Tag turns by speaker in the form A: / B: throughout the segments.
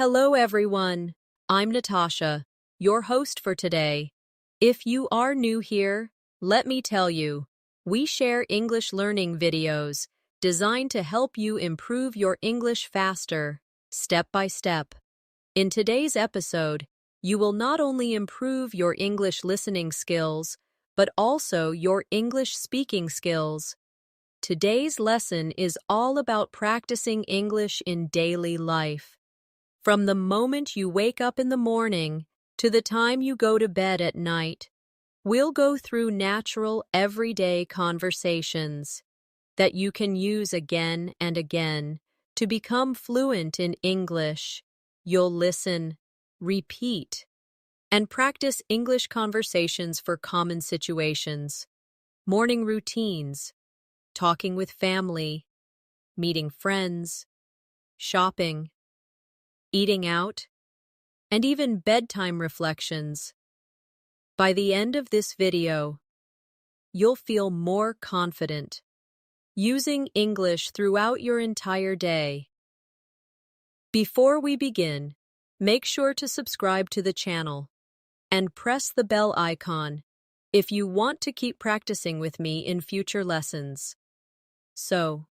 A: Hello, everyone. I'm Natasha, your host for today. If you are new here, let me tell you, we share English learning videos designed to help you improve your English faster, step by step. In today's episode, you will not only improve your English listening skills, but also your English speaking skills. Today's lesson is all about practicing English in daily life. From the moment you wake up in the morning to the time you go to bed at night, we'll go through natural, everyday conversations that you can use again and again to become fluent in English. You'll listen, repeat, and practice English conversations for common situations, morning routines, talking with family, meeting friends, shopping, eating out, and even bedtime reflections. By the end of this video, you'll feel more confident using English throughout your entire day. Before we begin, make sure to subscribe to the channel and press the bell icon if you want to keep practicing with me in future lessons. So,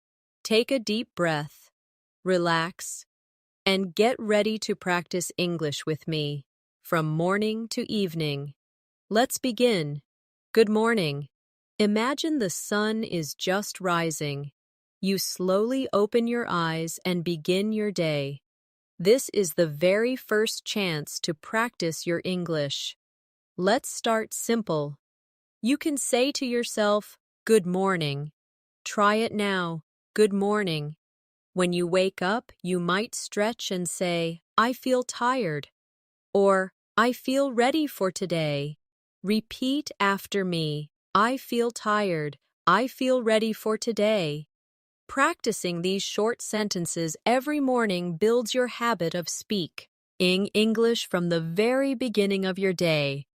A: take a deep breath, relax, and get ready to practice English with me from morning to evening. Let's begin. Good morning. Imagine the sun is just rising. You slowly open your eyes and begin your day. This is the very first chance to practice your English. Let's start simple. You can say to yourself, "Good morning." Try it now. Good morning. When you wake up, you might stretch and say, "I feel tired," or "I feel ready for today." Repeat after me. I feel tired. I feel ready for today. Practicing these short sentences every morning builds your habit of speaking English from the very beginning of your day.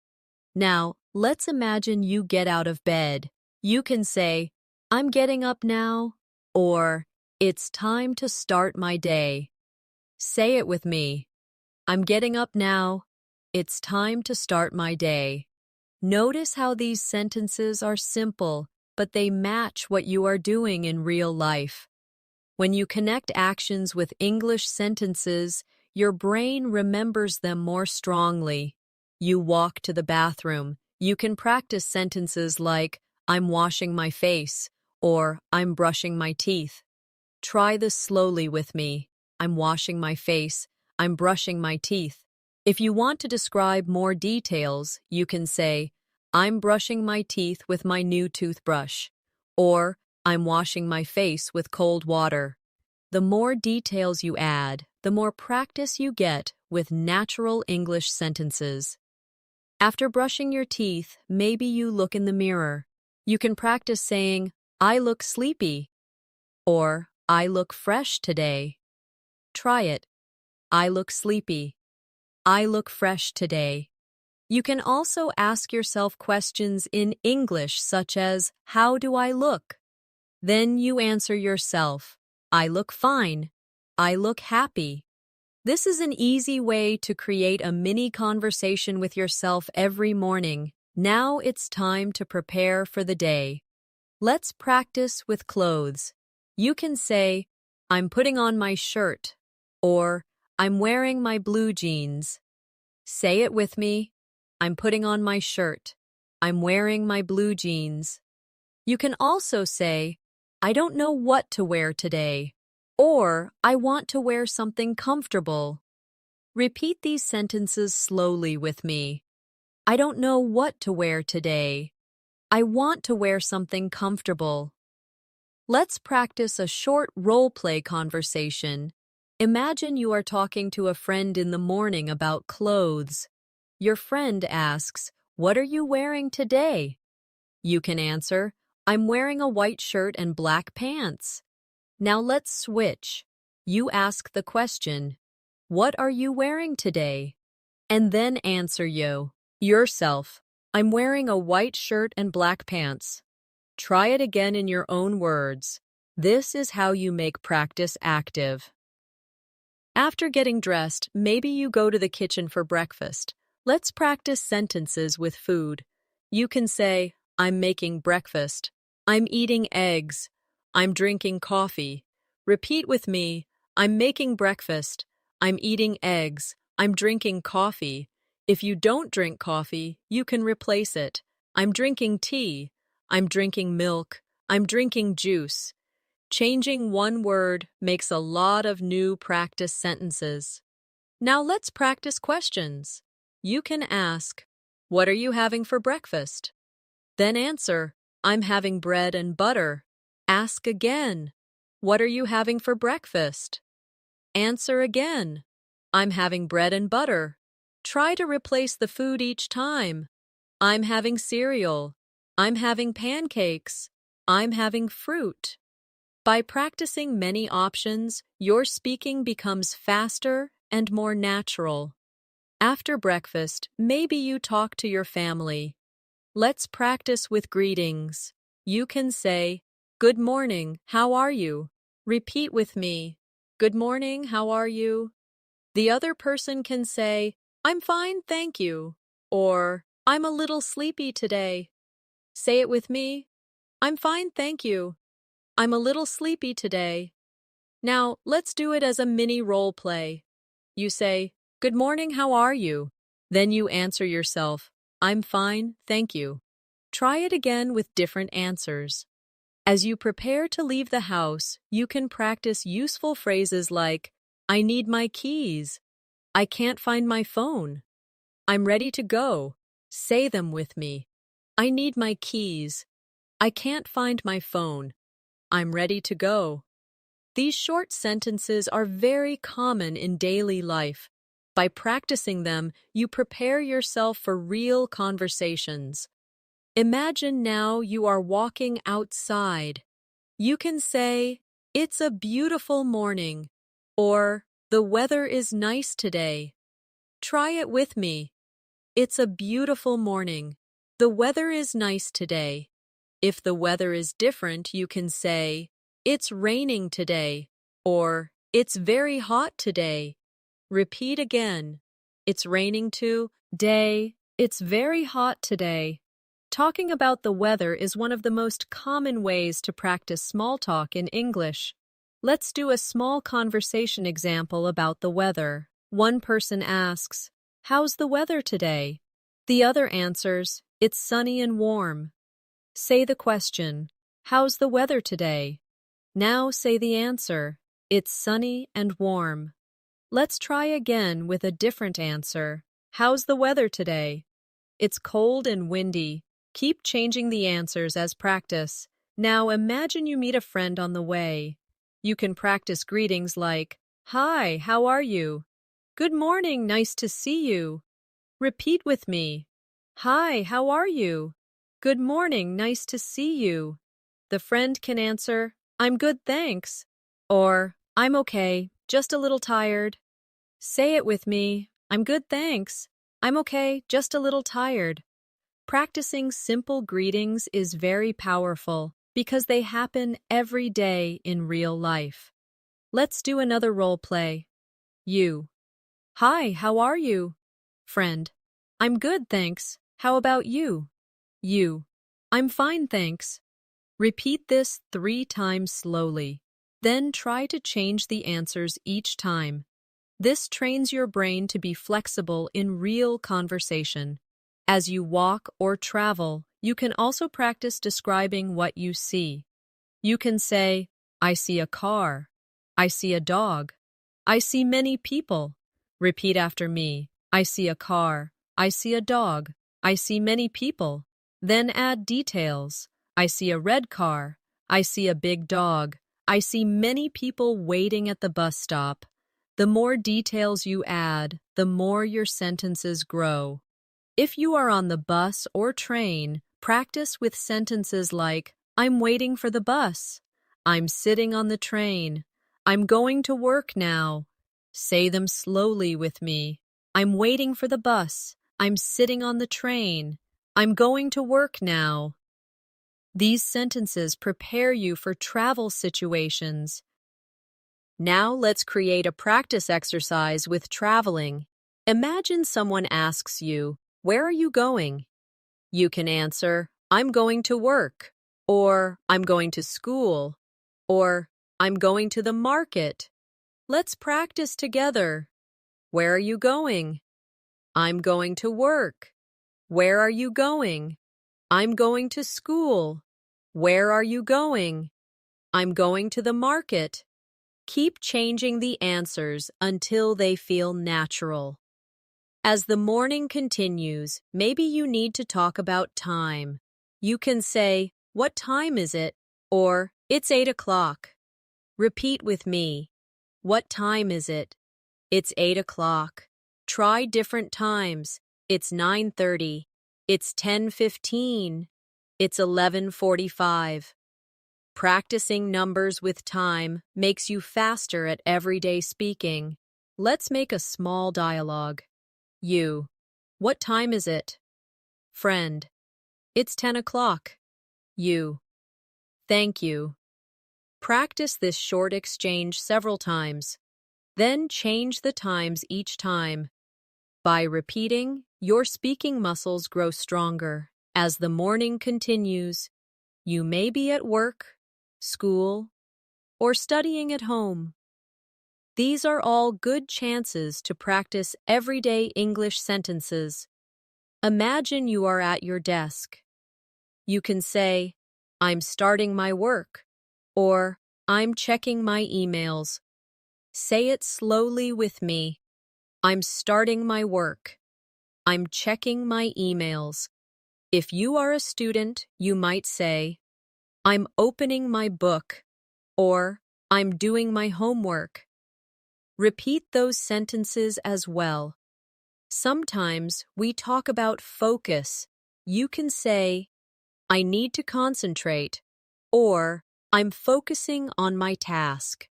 A: Now, let's imagine you get out of bed. You can say, "I'm getting up now," or "It's time to start my day." Say it with me. I'm getting up now. It's time to start my day. Notice how these sentences are simple, but they match what you are doing in real life. When you connect actions with English sentences, your brain remembers them more strongly. You walk to the bathroom. You can practice sentences like, "I'm washing my face," or "I'm brushing my teeth." Try this slowly with me. I'm washing my face. I'm brushing my teeth. If you want to describe more details, you can say, "I'm brushing my teeth with my new toothbrush," or "I'm washing my face with cold water." The more details you add, the more practice you get with natural English sentences. After brushing your teeth, maybe you look in the mirror. You can practice saying, "I look sleepy," or "I look fresh today." Try it. I look sleepy. I look fresh today. You can also ask yourself questions in English such as, "How do I look?" Then you answer yourself, "I look fine." "I look happy." This is an easy way to create a mini conversation with yourself every morning. Now it's time to prepare for the day. Let's practice with clothes. You can say, "I'm putting on my shirt," or "I'm wearing my blue jeans." Say it with me. I'm putting on my shirt. I'm wearing my blue jeans. You can also say, "I don't know what to wear today," or "I want to wear something comfortable." Repeat these sentences slowly with me. I don't know what to wear today. I want to wear something comfortable. Let's practice a short role-play conversation. Imagine you are talking to a friend in the morning about clothes. Your friend asks, "What are you wearing today?" You can answer, "I'm wearing a white shirt and black pants." Now let's switch. You ask the question, "What are you wearing today?" And then answer yourself, "I'm wearing a white shirt and black pants." Try it again in your own words. This is how you make practice active. After getting dressed, maybe you go to the kitchen for breakfast. Let's practice sentences with food. You can say, I'm making breakfast. I'm eating eggs. I'm drinking coffee. Repeat with me, I'm making breakfast. I'm eating eggs. I'm drinking coffee. If you don't drink coffee, you can replace it. I'm drinking tea. I'm drinking milk. I'm drinking juice. Changing one word makes a lot of new practice sentences. Now let's practice questions. You can ask, what are you having for breakfast? Then answer, I'm having bread and butter. Ask again, what are you having for breakfast? Answer again, I'm having bread and butter. Try to replace the food each time. I'm having cereal. I'm having pancakes. I'm having fruit. By practicing many options, your speaking becomes faster and more natural. After breakfast, maybe you talk to your family. Let's practice with greetings. You can say, good morning, how are you? Repeat with me, good morning, how are you? The other person can say, I'm fine, thank you, or I'm a little sleepy today. Say it with me, I'm fine, thank you. I'm a little sleepy today. Now, let's do it as a mini role play. You say, good morning, how are you? Then you answer yourself, I'm fine, thank you. Try it again with different answers. As you prepare to leave the house, you can practice useful phrases like, I need my keys. I can't find my phone. I'm ready to go. Say them with me. I need my keys. I can't find my phone. I'm ready to go. These short sentences are very common in daily life. By practicing them, you prepare yourself for real conversations. Imagine now you are walking outside. You can say, it's a beautiful morning, or the weather is nice today. Try it with me. It's a beautiful morning. The weather is nice today. If the weather is different, you can say, it's raining today, or it's very hot today. Repeat again. It's raining today. It's very hot today. Talking about the weather is one of the most common ways to practice small talk in English. Let's do a small conversation example about the weather. One person asks, how's the weather today? The other answers, it's sunny and warm. Say the question, how's the weather today? Now say the answer, it's sunny and warm. Let's try again with a different answer. How's the weather today? It's cold and windy. Keep changing the answers as practice. Now imagine you meet a friend on the way. You can practice greetings like, hi, how are you? Good morning, nice to see you. Repeat with me. Hi, how are you? Good morning, nice to see you. The friend can answer, I'm good, thanks. Or, I'm okay, just a little tired. Say it with me. I'm good, thanks. I'm okay, just a little tired. Practicing simple greetings is very powerful because they happen every day in real life. Let's do another role play. You. Hi, how are you? Friend. I'm good, thanks. How about you? You. I'm fine, thanks. Repeat this 3 times slowly. Then try to change the answers each time. This trains your brain to be flexible in real conversation. As you walk or travel, you can also practice describing what you see. You can say, I see a car. I see a dog. I see many people. Repeat after me. I see a car. I see a dog. I see many people. Then add details. I see a red car. I see a big dog. I see many people waiting at the bus stop. The more details you add, the more your sentences grow. If you are on the bus or train, practice with sentences like, I'm waiting for the bus. I'm sitting on the train. I'm going to work now. Say them slowly with me. I'm waiting for the bus. I'm sitting on the train. I'm going to work now. These sentences prepare you for travel situations. Now let's create a practice exercise with traveling. Imagine someone asks you, "Where are you going?" You can answer, "I'm going to work," or "I'm going to school," or "I'm going to the market." Let's practice together. Where are you going? I'm going to work. Where are you going? I'm going to school. Where are you going? I'm going to the market. Keep changing the answers until they feel natural. As the morning continues, maybe you need to talk about time. You can say, "What time is it?" or "It's 8 o'clock." Repeat with me. What time is it? It's 8 o'clock. Try different times. It's 9:30. It's 10:15. It's 11:45. Practicing numbers with time makes you faster at everyday speaking. Let's make a small dialogue. You. What time is it? Friend. It's 10 o'clock. You. Thank you. Practice this short exchange several times. Then change the times each time. By repeating, your speaking muscles grow stronger. As the morning continues, you may be at work, school, or studying at home. These are all good chances to practice everyday English sentences. Imagine you are at your desk. You can say, "I'm starting my work," or "I'm checking my emails." Say it slowly with me. I'm starting my work. I'm checking my emails. If you are a student, you might say, "I'm opening my book," or "I'm doing my homework." Repeat those sentences as well. Sometimes we talk about focus. You can say, "I need to concentrate," or "I'm focusing on my task."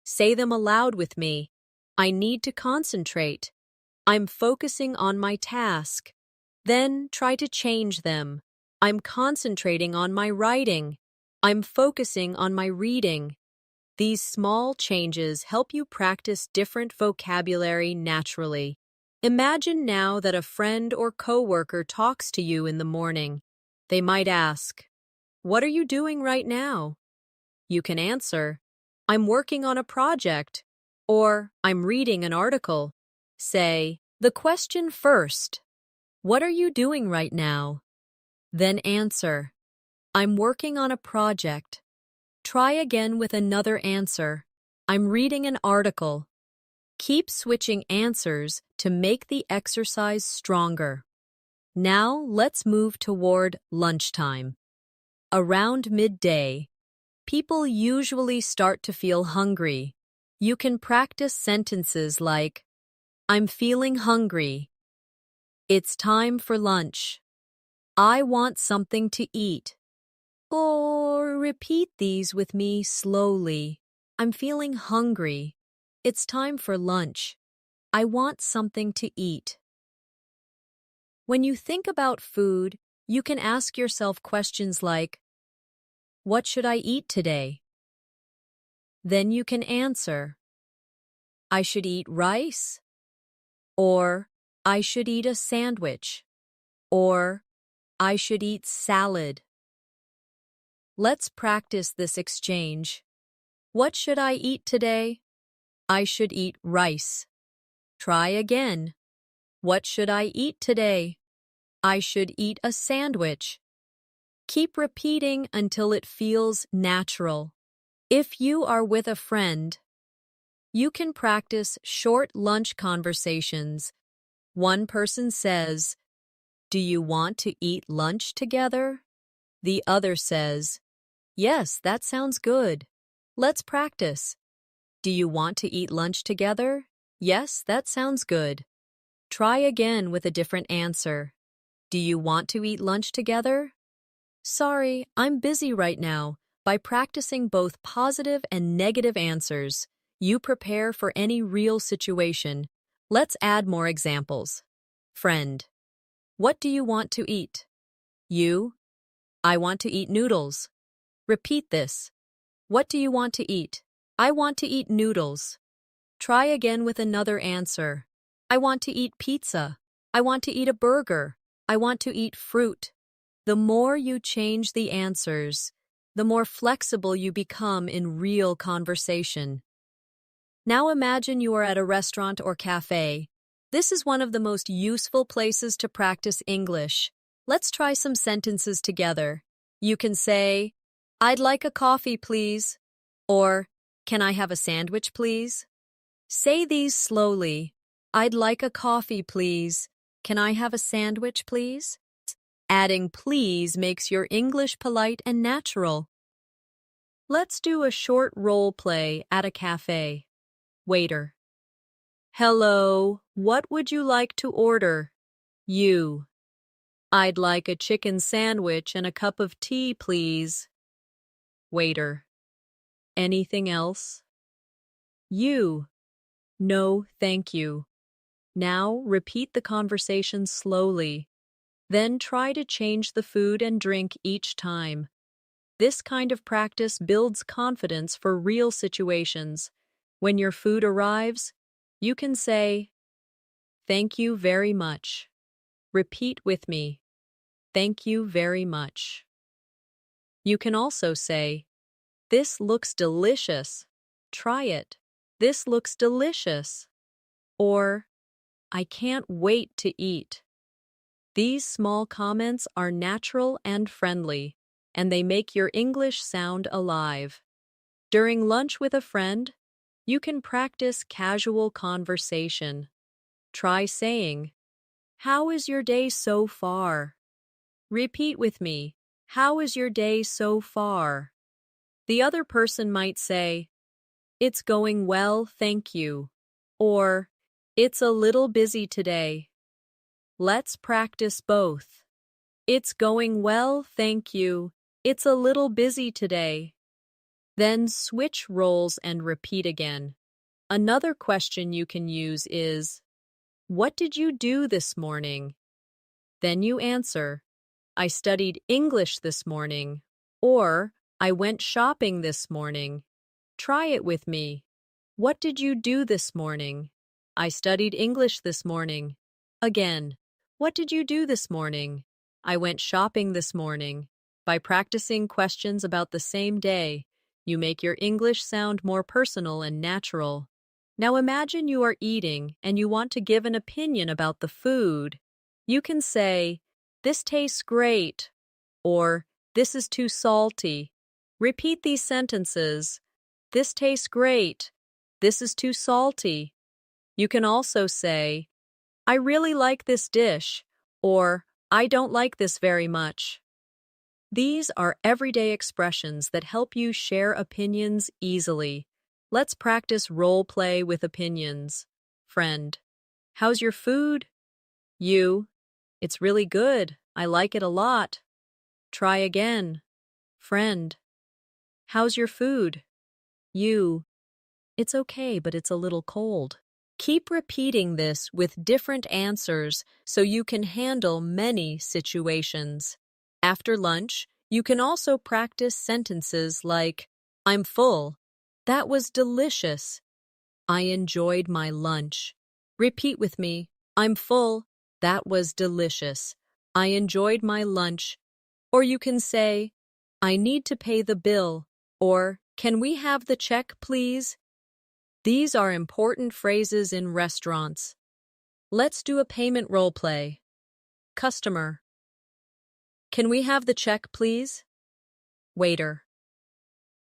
A: Say them aloud with me. I need to concentrate. I'm focusing on my task. Then try to change them. I'm concentrating on my writing. I'm focusing on my reading. These small changes help you practice different vocabulary naturally. Imagine now that a friend or coworker talks to you in the morning. They might ask, "What are you doing right now?" You can answer, "I'm working on a project," or "I'm reading an article." Say the question first. What are you doing right now? Then answer, "I'm working on a project." Try again with another answer. "I'm reading an article." Keep switching answers to make the exercise stronger. Now let's move toward lunchtime. Around midday, people usually start to feel hungry. You can practice sentences like, "I'm feeling hungry." "It's time for lunch." "I want something to eat." Or repeat these with me slowly. "I'm feeling hungry." "It's time for lunch." "I want something to eat." When you think about food, you can ask yourself questions like, "What should I eat today?" Then you can answer, "I should eat rice," or "I should eat a sandwich," or "I should eat salad." Let's practice this exchange. What should I eat today? I should eat rice. Try again. What should I eat today? I should eat a sandwich. Keep repeating until it feels natural. If you are with a friend, you can practice short lunch conversations. One person says, "Do you want to eat lunch together?" The other says, "Yes, that sounds good." Let's practice. "Do you want to eat lunch together?" "Yes, that sounds good." Try again with a different answer. "Do you want to eat lunch together?" "Sorry, I'm busy right now." By practicing both positive and negative answers, you prepare for any real situation. Let's add more examples. Friend. What do you want to eat? You. I want to eat noodles. Repeat this. What do you want to eat? I want to eat noodles. Try again with another answer. I want to eat pizza. I want to eat a burger. I want to eat fruit. The more you change the answers, the more flexible you become in real conversation. Now imagine you are at a restaurant or cafe. This is one of the most useful places to practice English. Let's try some sentences together. You can say, I'd like a coffee, please. Or, can I have a sandwich, please? Say these slowly. I'd like a coffee, please. Can I have a sandwich, please? Adding please makes your English polite and natural. Let's do a short role play at a cafe. Waiter. Hello, what would you like to order? You. I'd like a chicken sandwich and a cup of tea, please. Waiter. Anything else? You. No, thank you. Now repeat the conversation slowly. Then try to change the food and drink each time. This kind of practice builds confidence for real situations. When your food arrives, you can say, Thank you very much. Repeat with me. Thank you very much. You can also say, This looks delicious. Try it. This looks delicious. Or, I can't wait to eat. These small comments are natural and friendly, and they make your English sound alive. During lunch with a friend, you can practice casual conversation. Try saying, How is your day so far? Repeat with me, How is your day so far? The other person might say, It's going well, thank you. Or, It's a little busy today. Let's practice both. It's going well, thank you. It's a little busy today. Then switch roles and repeat again. Another question you can use is, What did you do this morning? Then you answer, I studied English this morning, or I went shopping this morning. Try it with me. What did you do this morning? I studied English this morning. Again, what did you do this morning? I went shopping this morning. By practicing questions about the same day, you make your English sound more personal and natural. Now imagine you are eating and you want to give an opinion about the food. You can say, This tastes great, or This is too salty. Repeat these sentences. This tastes great. This is too salty. You can also say, I really like this dish, or I don't like this very much. These are everyday expressions that help you share opinions easily. Let's practice role play with opinions. Friend. How's your food? You. It's really good. I like it a lot. Try again. Friend. How's your food? You. It's okay, but it's a little cold. Keep repeating this with different answers so you can handle many situations. After lunch, you can also practice sentences like, I'm full. That was delicious. I enjoyed my lunch. Repeat with me. I'm full. That was delicious. I enjoyed my lunch. Or you can say, I need to pay the bill. Or, can we have the check, please? These are important phrases in restaurants. Let's do a payment role play. Customer. Can we have the check, please? Waiter.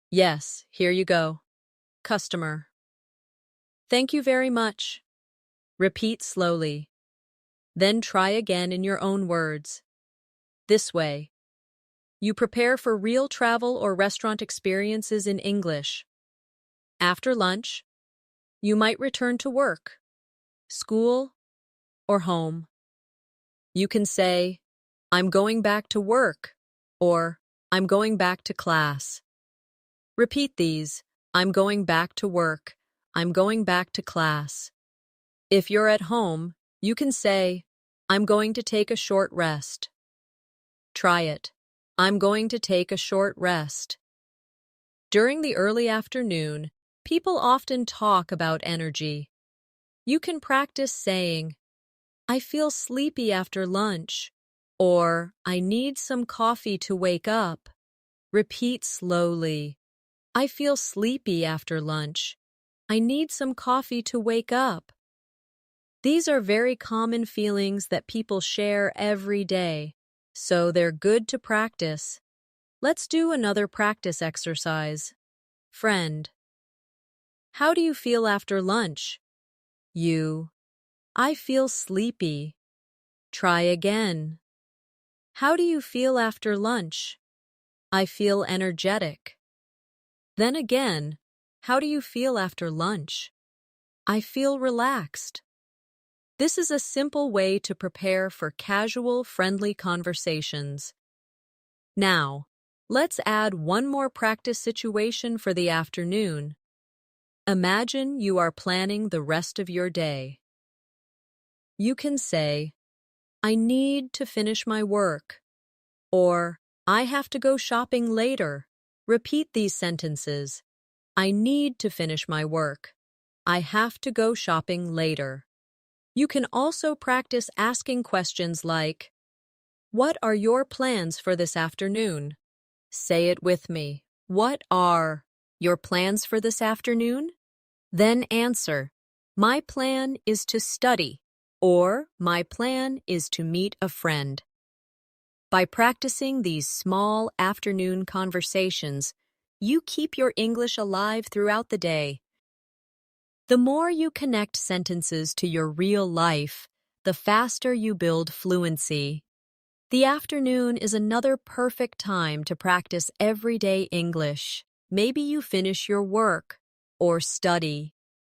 A: Yes, here you go. Customer. Thank you very much. Repeat slowly. Then try again in your own words. This way, you prepare for real travel or restaurant experiences in English. After lunch, you might return to work, school, or home. You can say, I'm going back to work, or I'm going back to class. Repeat these. I'm going back to work. I'm going back to class. If you're at home, you can say, I'm going to take a short rest. Try it. I'm going to take a short rest. During the early afternoon, People often talk about energy. You can practice saying, I feel sleepy after lunch, or I need some coffee to wake up. Repeat slowly. I feel sleepy after lunch. I need some coffee to wake up. These are very common feelings that people share every day, so they're good to practice. Let's do another practice exercise. Friend. How do you feel after lunch? You. I feel sleepy. Try again. How do you feel after lunch? I feel energetic. Then again, how do you feel after lunch? I feel relaxed. This is a simple way to prepare for casual, friendly conversations. Now, let's add one more practice situation for the afternoon. Imagine you are planning the rest of your day. You can say, I need to finish my work, or I have to go shopping later. Repeat these sentences. I need to finish my work. I have to go shopping later. You can also practice asking questions like, what are your plans for this afternoon? Say it with me. What are your plans for this afternoon? Then answer, my plan is to study, or my plan is to meet a friend. By practicing these small afternoon conversations, you keep your English alive throughout the day. The more you connect sentences to your real life, the faster you build fluency. The afternoon is another perfect time to practice everyday English. Maybe you finish your work or study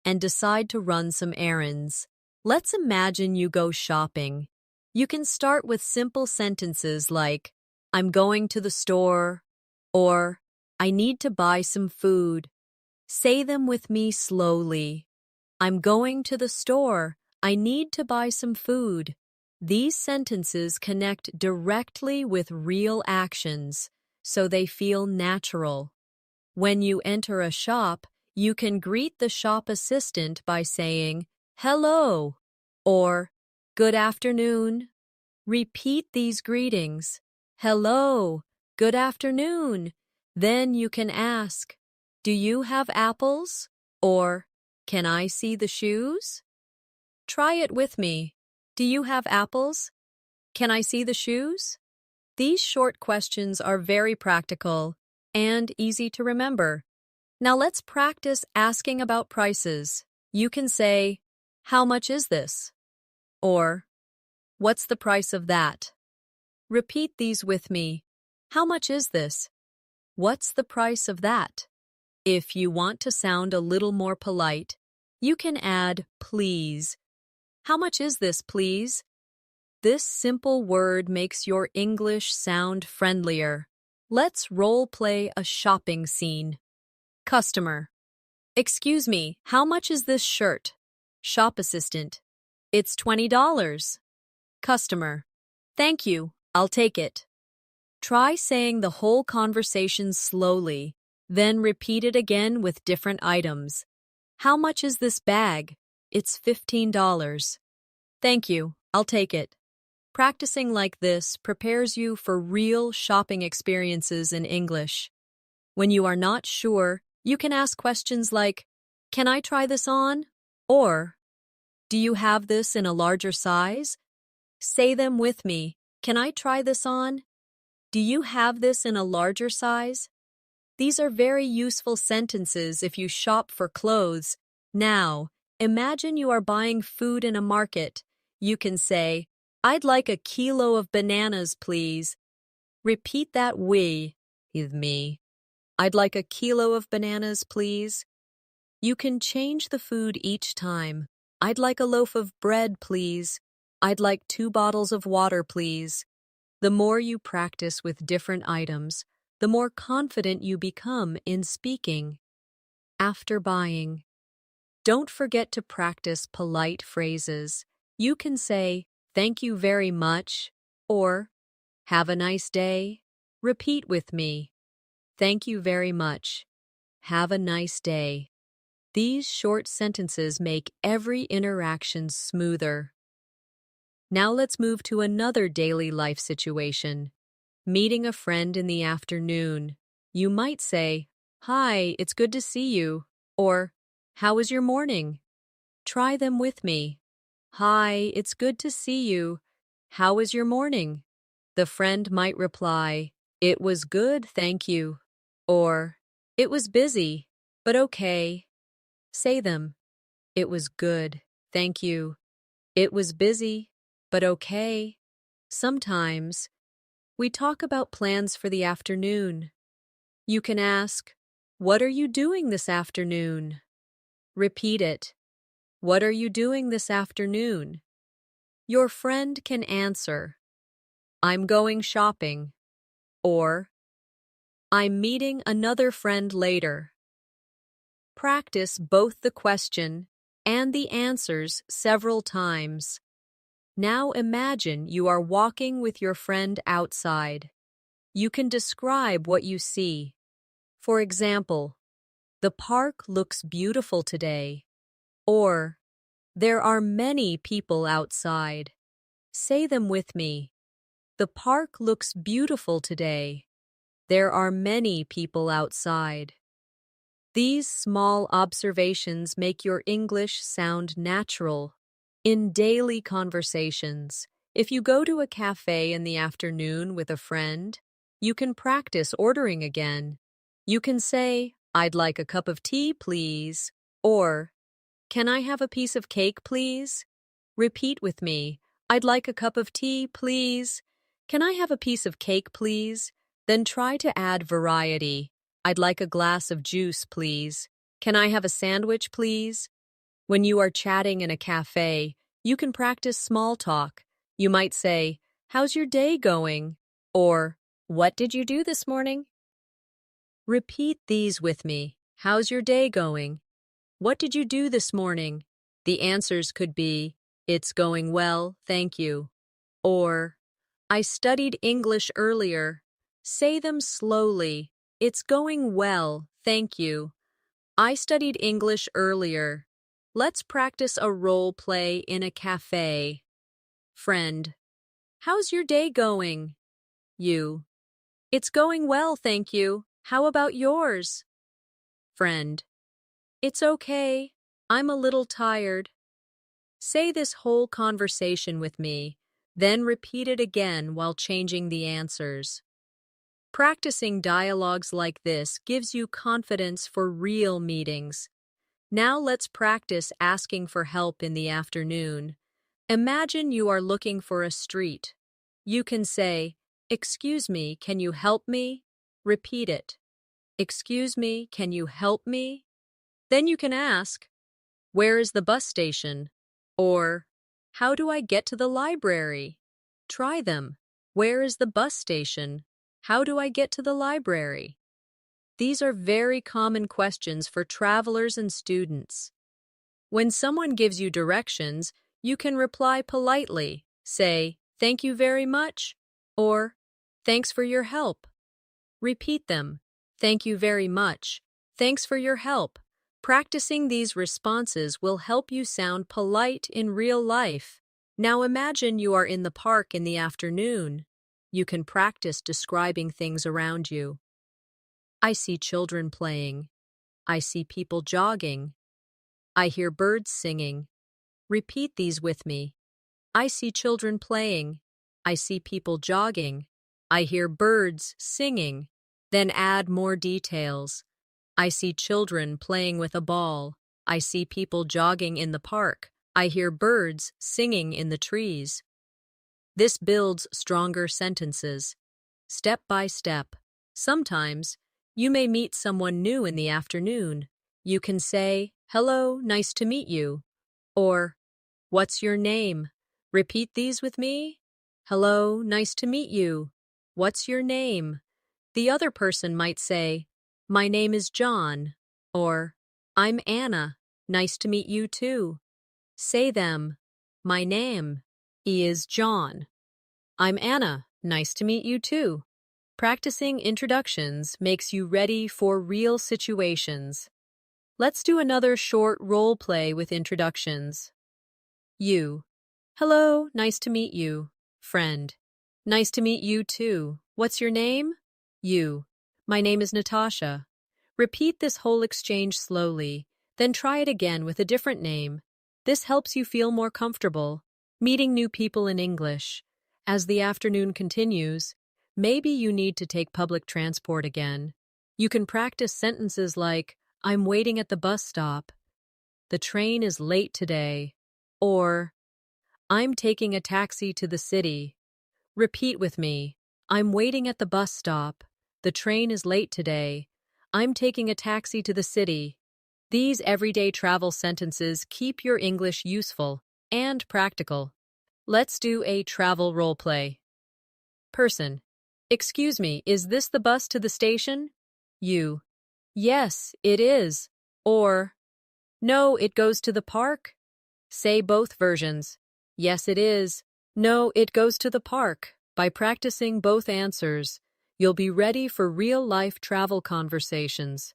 A: and decide to run some errands. Let's imagine you go shopping. You can start with simple sentences like, I'm going to the store, or I need to buy some food. Say them with me slowly. I'm going to the store. I need to buy some food. These sentences connect directly with real actions, so they feel natural. When you enter a shop, you can greet the shop assistant by saying, hello, or good afternoon. Repeat these greetings. Hello, good afternoon. Then you can ask, do you have apples? Or, can I see the shoes? Try it with me. Do you have apples? Can I see the shoes? These short questions are very practical and easy to remember. Now let's practice asking about prices. You can say, how much is this? Or, what's the price of that? Repeat these with me. How much is this? What's the price of that? If you want to sound a little more polite, you can add please. How much is this, please? This simple word makes your English sound friendlier. Let's role play a shopping scene. Customer. Excuse me, how much is this shirt? Shop assistant. It's $20. Customer. Thank you, I'll take it. Try saying the whole conversation slowly, then repeat it again with different items. How much is this bag? It's $15. Thank you, I'll take it. Practicing like this prepares you for real shopping experiences in English. When you are not sure, you can ask questions like, can I try this on? Or, do you have this in a larger size? Say them with me. Can I try this on? Do you have this in a larger size? These are very useful sentences if you shop for clothes. Now, imagine you are buying food in a market. You can say, I'd like a kilo of bananas, please. Repeat that with me. I'd like a kilo of bananas, please. You can change the food each time. I'd like a loaf of bread, please. I'd like 2 bottles of water, please. The more you practice with different items, the more confident you become in speaking. After buying, don't forget to practice polite phrases. You can say, thank you very much, or have a nice day. Repeat with me. Thank you very much. Have a nice day. These short sentences make every interaction smoother. Now let's move to another daily life situation. Meeting a friend in the afternoon. You might say, "Hi, it's good to see you," or "How was your morning?" Try them with me. "Hi, it's good to see you. How was your morning?" The friend might reply, "It was good, thank you." Or, "It was busy, but okay." Say them. It was good, thank you. It was busy, but okay. Sometimes we talk about plans for the afternoon. You can ask, "What are you doing this afternoon?" Repeat it. "What are you doing this afternoon?" Your friend can answer, "I'm going shopping," or "I'm meeting another friend later." Practice both the question and the answers several times. Now imagine you are walking with your friend outside. You can describe what you see. For example, "The park looks beautiful today," or "There are many people outside." Say them with me. The park looks beautiful today. There are many people outside. These small observations make your English sound natural. In daily conversations, if you go to a cafe in the afternoon with a friend, you can practice ordering again. You can say, "I'd like a cup of tea, please," or "Can I have a piece of cake, please?" Repeat with me. "I'd like a cup of tea, please." "Can I have a piece of cake, please?" Then try to add variety. "I'd like a glass of juice, please." "Can I have a sandwich, please?" When you are chatting in a cafe, you can practice small talk. You might say, "How's your day going?" Or, "What did you do this morning?" Repeat these with me. How's your day going? What did you do this morning? The answers could be, "It's going well, thank you." Or, "I studied English earlier." Say them slowly. "It's going well, thank you." "I studied English earlier." Let's practice a role play in a cafe. Friend, "How's your day going?" You, "It's going well, thank you. How about yours?" Friend, "It's okay. I'm a little tired." Say this whole conversation with me, then repeat it again while changing the answers. Practicing dialogues like this gives you confidence for real meetings. Now let's practice asking for help in the afternoon. Imagine you are looking for a street. You can say, "Excuse me, can you help me?" Repeat it. "Excuse me, can you help me?" Then you can ask, "Where is the bus station?" Or, "How do I get to the library?" Try them. Where is the bus station? How do I get to the library? These are very common questions for travelers and students. When someone gives you directions, you can reply politely. Say, "Thank you very much," or "Thanks for your help." Repeat them. "Thank you very much." "Thanks for your help." Practicing these responses will help you sound polite in real life. Now imagine you are in the park in the afternoon. You can practice describing things around you. I see children playing. I see people jogging. I hear birds singing. Repeat these with me. I see children playing. I see people jogging. I hear birds singing. Then add more details. I see children playing with a ball. I see people jogging in the park. I hear birds singing in the trees. This builds stronger sentences. Step by step. Sometimes, you may meet someone new in the afternoon. You can say, "Hello, nice to meet you." Or, "What's your name?" Repeat these with me. "Hello, nice to meet you." "What's your name?" The other person might say, "My name is John," or "I'm Anna. Nice to meet you too." Say them. "My name is John." "I'm Anna. Nice to meet you too." Practicing introductions makes you ready for real situations. Let's do another short role play with introductions. You. Hello, nice to meet you. Friend. Nice to meet you too. What's your name? You. My name is Natasha. Repeat this whole exchange slowly, then try it again with a different name. This helps you feel more comfortable. Meeting new people in English. As the afternoon continues, maybe you need to take public transport again. You can practice sentences like, I'm waiting at the bus stop. The train is late today. Or, I'm taking a taxi to the city. Repeat with me. I'm waiting at the bus stop. The train is late today. I'm taking a taxi to the city. These everyday travel sentences keep your English useful and practical. Let's do a travel role play. Person. Excuse me, is this the bus to the station? You. Yes, it is. Or, no, it goes to the park. Say both versions. Yes, it is. No, it goes to the park. By practicing both answers, you'll be ready for real-life travel conversations.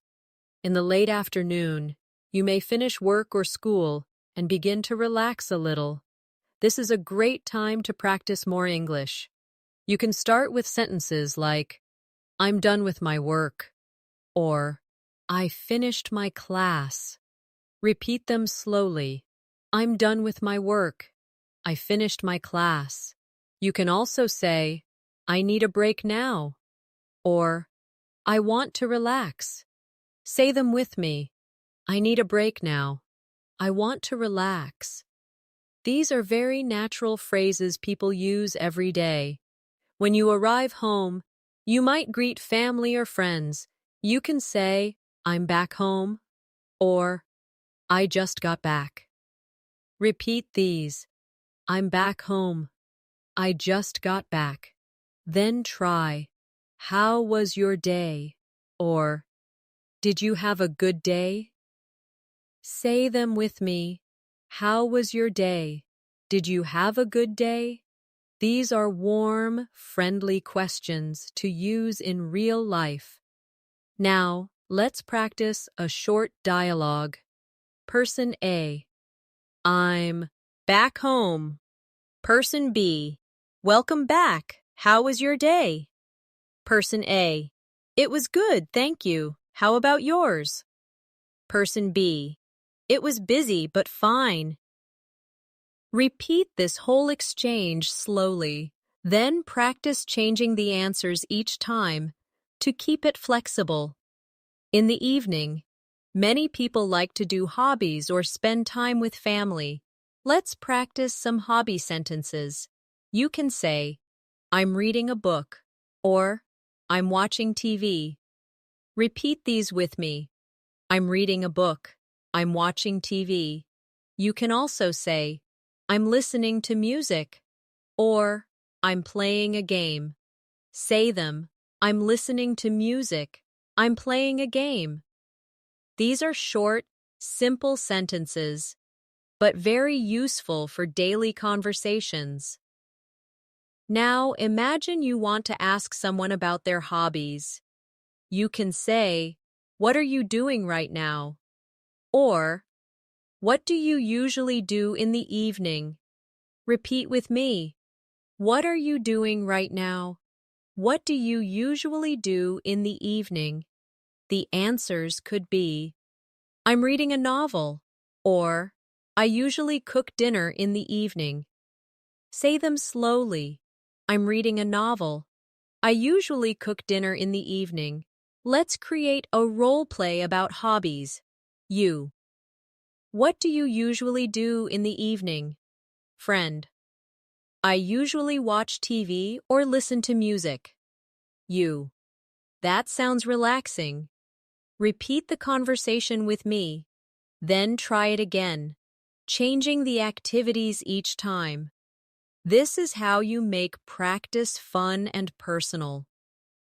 A: In the late afternoon, you may finish work or school and begin to relax a little. This is a great time to practice more English. You can start with sentences like, I'm done with my work, or I finished my class. Repeat them slowly. I'm done with my work. I finished my class. You can also say, I need a break now, or I want to relax. Say them with me. I need a break now. I want to relax. These are very natural phrases people use every day. When you arrive home, you might greet family or friends. You can say, I'm back home, or I just got back. Repeat these. I'm back home. I just got back. Then try, how was your day? Or, did you have a good day? Say them with me. How was your day? Did you have a good day? These are warm, friendly questions to use in real life. Now, let's practice a short dialogue. Person A. I'm back home. Person B. Welcome back. How was your day? Person A. It was good, thank you. How about yours? Person B. It was busy, but fine. Repeat this whole exchange slowly, then practice changing the answers each time to keep it flexible. In the evening, many people like to do hobbies or spend time with family. Let's practice some hobby sentences. You can say, I'm reading a book, or I'm watching TV. Repeat these with me. I'm reading a book. I'm watching TV. You can also say, I'm listening to music, or I'm playing a game. Say them. I'm listening to music. I'm playing a game. These are short, simple sentences, but very useful for daily conversations. Now, imagine you want to ask someone about their hobbies. You can say, what are you doing right now? Or, what do you usually do in the evening? Repeat with me. What are you doing right now? What do you usually do in the evening? The answers could be, I'm reading a novel, or I usually cook dinner in the evening. Say them slowly. I'm reading a novel. I usually cook dinner in the evening. Let's create a role play about hobbies. You. What do you usually do in the evening? Friend. I usually watch TV or listen to music. You. That sounds relaxing. Repeat the conversation with me. Then try it again, changing the activities each time. This is how you make practice fun and personal.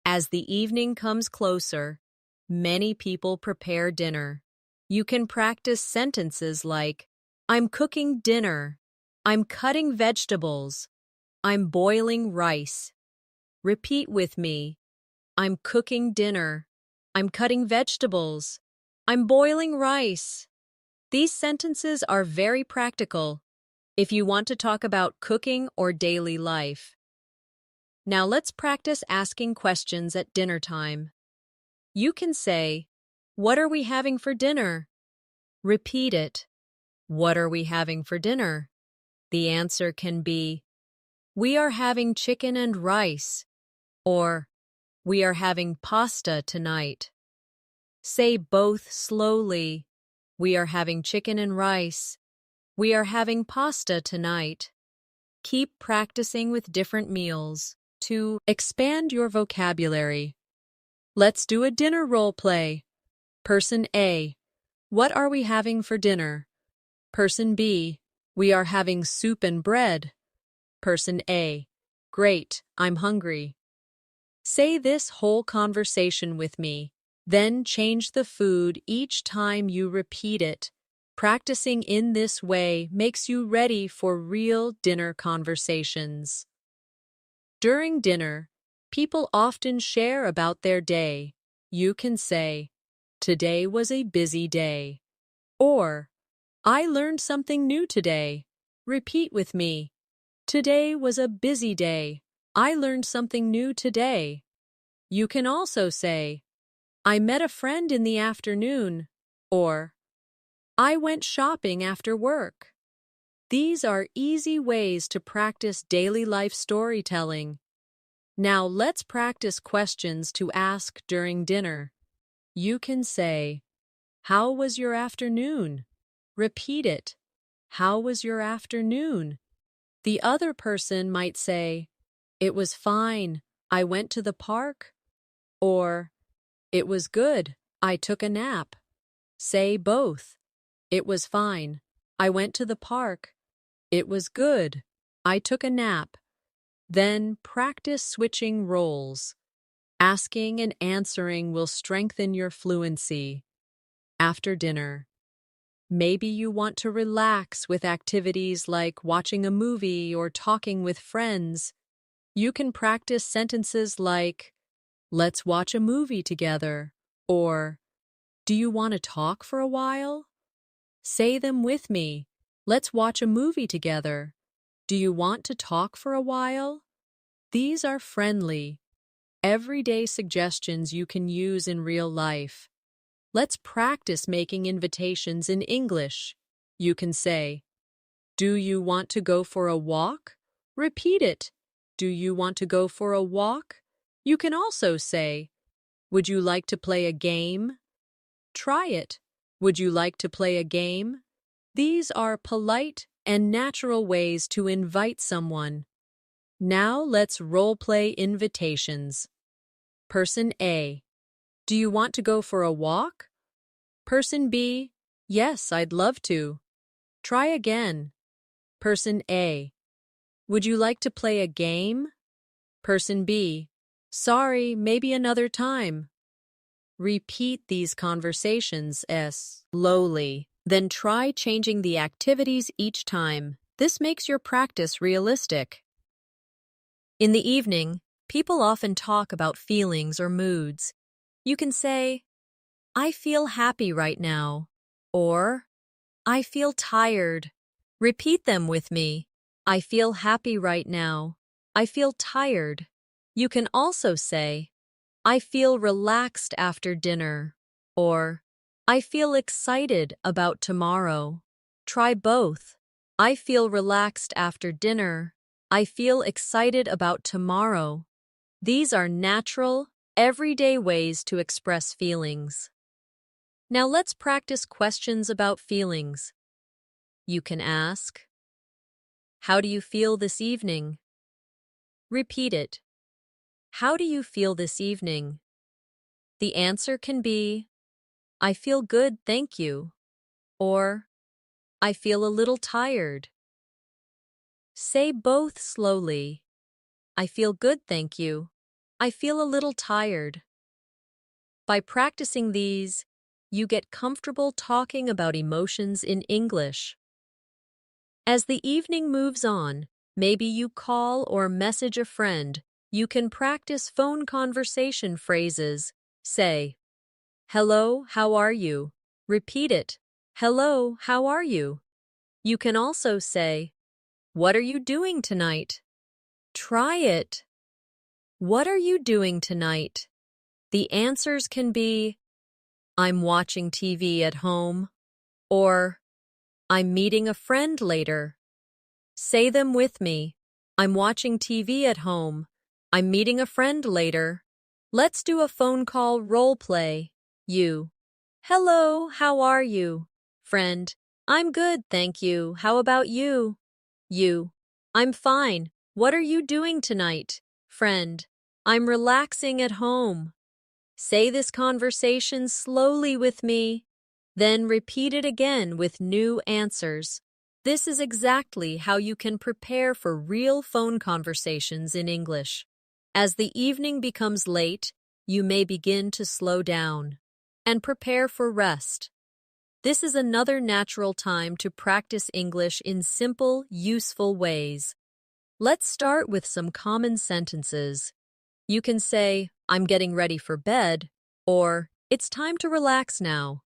A: As the evening comes closer, many people prepare dinner. You can practice sentences like, I'm cooking dinner. I'm cutting vegetables. I'm boiling rice. Repeat with me. I'm cooking dinner. I'm cutting vegetables. I'm boiling rice. These sentences are very practical if you want to talk about cooking or daily life. Now let's practice asking questions at dinner time. You can say, "What are we having for dinner?" Repeat it. What are we having for dinner? The answer can be, "We are having chicken and rice," or "We are having pasta tonight." Say both slowly. We are having chicken and rice. We are having pasta tonight. Keep practicing with different meals to expand your vocabulary. Let's do a dinner role play. Person A, what are we having for dinner? Person B, we are having soup and bread. Person A, great, I'm hungry. Say this whole conversation with me, then change the food each time you repeat it. Practicing in this way makes you ready for real dinner conversations. During dinner, people often share about their day. You can say, "Today was a busy day," or "I learned something new today." Repeat with me. Today was a busy day. I learned something new today. You can also say, "I met a friend in the afternoon," or "I went shopping after work." These are easy ways to practice daily life storytelling. Now let's practice questions to ask during dinner. You can say, "How was your afternoon?" Repeat it. How was your afternoon? The other person might say, "It was fine. I went to the park." Or, "It was good. I took a nap." Say both. It was fine. I went to the park. It was good. I took a nap. Then practice switching roles. Asking and answering will strengthen your fluency. After dinner, maybe you want to relax with activities like watching a movie or talking with friends. You can practice sentences like, "Let's watch a movie together," or "Do you want to talk for a while?" Say them with me. Let's watch a movie together. Do you want to talk for a while? These are friendly, everyday suggestions you can use in real life. Let's practice making invitations in English. You can say, "Do you want to go for a walk?" Repeat it. Do you want to go for a walk? You can also say, "Would you like to play a game?" Try it. Would you like to play a game? These are polite and natural ways to invite someone. Now let's role-play invitations. Person A, do you want to go for a walk? Person B, yes, I'd love to. Try again. Person A, would you like to play a game? Person B, sorry, maybe another time. Repeat these conversations slowly, then try changing the activities each time. This makes your practice realistic. In the evening, people often talk about feelings or moods. You can say, "I feel happy right now," or "I feel tired." Repeat them with me. I feel happy right now. I feel tired. You can also say, "I feel relaxed after dinner," or "I feel excited about tomorrow." Try both. I feel relaxed after dinner. I feel excited about tomorrow. These are natural, everyday ways to express feelings. Now let's practice questions about feelings. You can ask, "How do you feel this evening?" Repeat it. How do you feel this evening? The answer can be, "I feel good, thank you," or "I feel a little tired." Say both slowly. I feel good, thank you. I feel a little tired. By practicing these, you get comfortable talking about emotions in English. As the evening moves on, maybe you call or message a friend. You can practice phone conversation phrases. Say, "Hello, how are you?" Repeat it. Hello, how are you? You can also say, what are you doing tonight? Try it. What are you doing tonight? The answers can be, I'm watching TV at home, or I'm meeting a friend later. Say them with me. I'm watching TV at home. I'm meeting a friend later. Let's do a phone call role play. You. Hello, how are you? Friend. I'm good, thank you. How about you? You. I'm fine. What are you doing tonight? Friend. I'm relaxing at home. Say this conversation slowly with me. Then repeat it again with new answers. This is exactly how you can prepare for real phone conversations in English. As the evening becomes late, you may begin to slow down and prepare for rest. This is another natural time to practice English in simple, useful ways. Let's start with some common sentences. You can say, I'm getting ready for bed, or it's time to relax now.